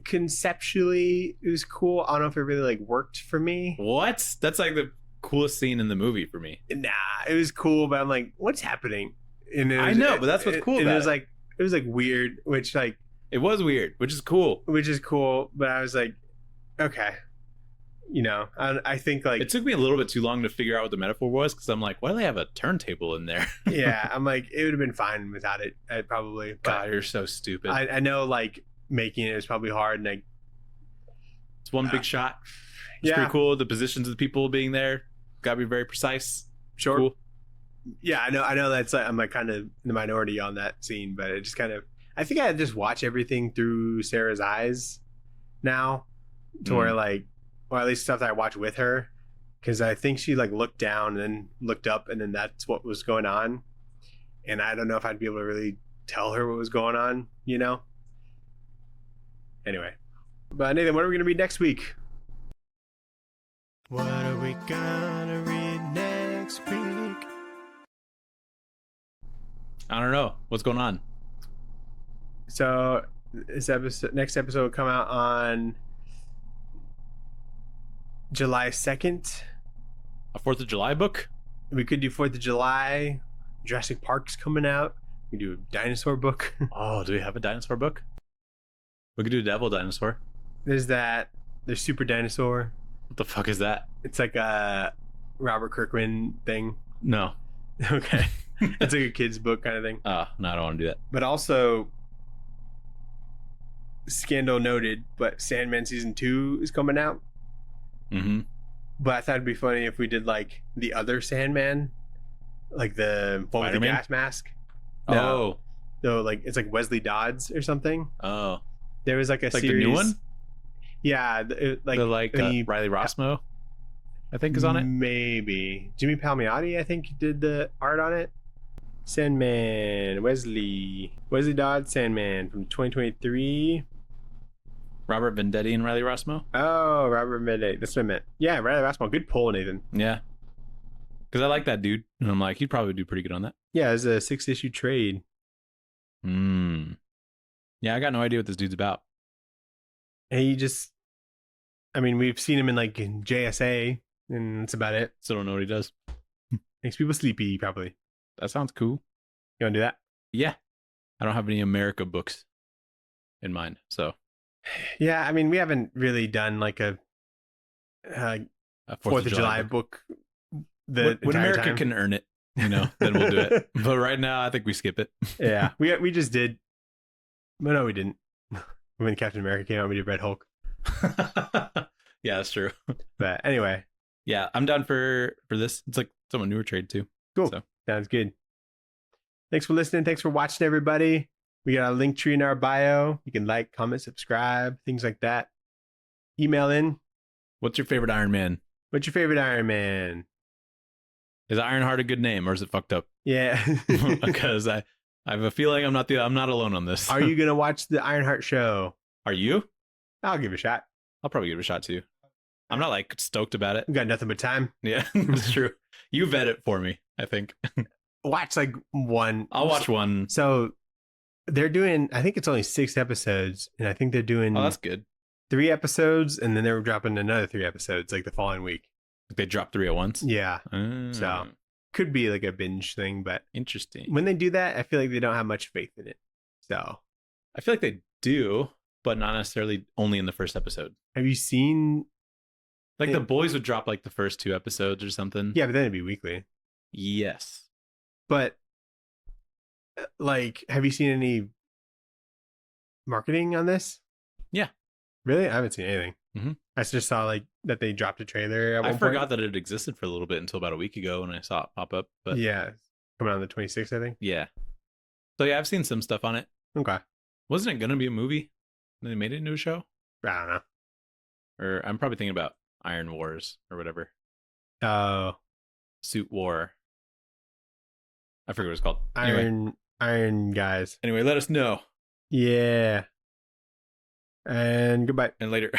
Conceptually, it was cool. I don't know if it really like worked for me. What? That's like the coolest scene in the movie for me. Nah, it was cool, but I'm like, what's happening? And I know, but that's what's cool about it. It was like weird, which like it was weird, which is cool. But I was like, okay, I think like it took me a little bit too long to figure out what the metaphor was because I'm like, why do they have a turntable in there? Yeah, I'm like, it would have been fine without it. Probably. God, you're so stupid. I know, like making it is probably hard, and like it's one big shot. It's pretty cool. The positions of the people being there gotta be very precise. Sure. Cool. Yeah, I know that's like, I'm like kind of in the minority on that scene, but it just kind of, I think I just watch everything through Sarah's eyes now, to where like, or at least stuff that I watch with her, because I think she like looked down and then looked up, and then that's what was going on, and I don't know if I'd be able to really tell her what was going on, Anyway, but Nathan, what are we gonna read next week? What are we gonna read next week? I don't know. What's going on? So next episode will come out on July 2nd. A 4th of July book? We could do 4th of July. Jurassic Park's coming out. We do a dinosaur book. Oh, do we have a dinosaur book? We could do a devil dinosaur. There's Super Dinosaur. What the fuck is that? It's like a Robert Kirkman thing. No. Okay. It's like a kid's book kind of thing. No, I don't want to do that. But also, scandal noted, but Sandman season 2 is coming out. Mm-hmm. But I thought it'd be funny if we did like the other Sandman, like the one with the gas mask. No, like it's like Wesley Dodds or something. Oh, there was like a like series. The new one. Yeah, Riley Rossmo, I think is on it. Maybe Jimmy Palmiotti, I think, did the art on it. Sandman, Wesley Dodds, Sandman from 2023. Robert Venditti and Riley Rossmo. Oh, Robert Venditti. That's what I meant. Yeah, Riley Rossmo. Good pull, Nathan. Yeah, because I like that dude, and I'm like, he'd probably do pretty good on that. Yeah, it's a 6-issue trade. Yeah, I got no idea what this dude's about. And we've seen him in like in JSA, and that's about it. Still don't know what he does. Makes people sleepy, probably. That sounds cool. You want to do that? Yeah. I don't have any America books in mind, so. Yeah, we haven't really done like a 4th of July book. When America can earn it, then we'll do it. But right now, I think we skip it. Yeah, we just did. But no, we didn't. When Captain America came out, we did Red Hulk. Yeah, that's true. But anyway. Yeah, I'm down for this. It's like somewhat newer trade too. Cool. So. Sounds good. Thanks for listening. Thanks for watching, everybody. We got a link tree in our bio. You can like, comment, subscribe, things like that. email in. What's your favorite Iron Man? What's your favorite Iron Man? Is Ironheart a good name, or is it fucked up? Yeah. Because I have a feeling I'm not alone on this. Are you gonna watch the Ironheart show? Are you? I'll give it a shot. I'll probably give it a shot too. I'm not like stoked about it. We got nothing but time. Yeah, that's true. You vet it for me, I think. Watch like one. I'll watch one. So they're doing, I think it's only 6 episodes, and I think they're doing Oh, that's good. 3 episodes, and then they're dropping another 3 episodes like the following week. They drop 3 at once? Yeah. Oh. So could be like a binge thing, but Interesting. when they do that, I feel like they don't have much faith in it. So I feel like they do, but not necessarily only in the first episode. have you seen? Like the boys would drop like the first 2 episodes or something. Yeah, but then it'd be weekly. Yes. But like, have you seen any marketing on this? Yeah. Really? I haven't seen anything. Mhm. I just saw like that they dropped a trailer at I one forgot point. that it existed for a little bit until about a week ago when I saw it pop up. But Yeah, coming out on the 26th, I think. yeah. So yeah, I've seen some stuff on it. Okay. Wasn't it going to be a movie? They made it into a show? I don't know. Or I'm probably thinking about Iron Wars or whatever. Oh, Suit War. I forget what it's called. Anyway, Iron guys. let us know. Yeah. And goodbye. And later.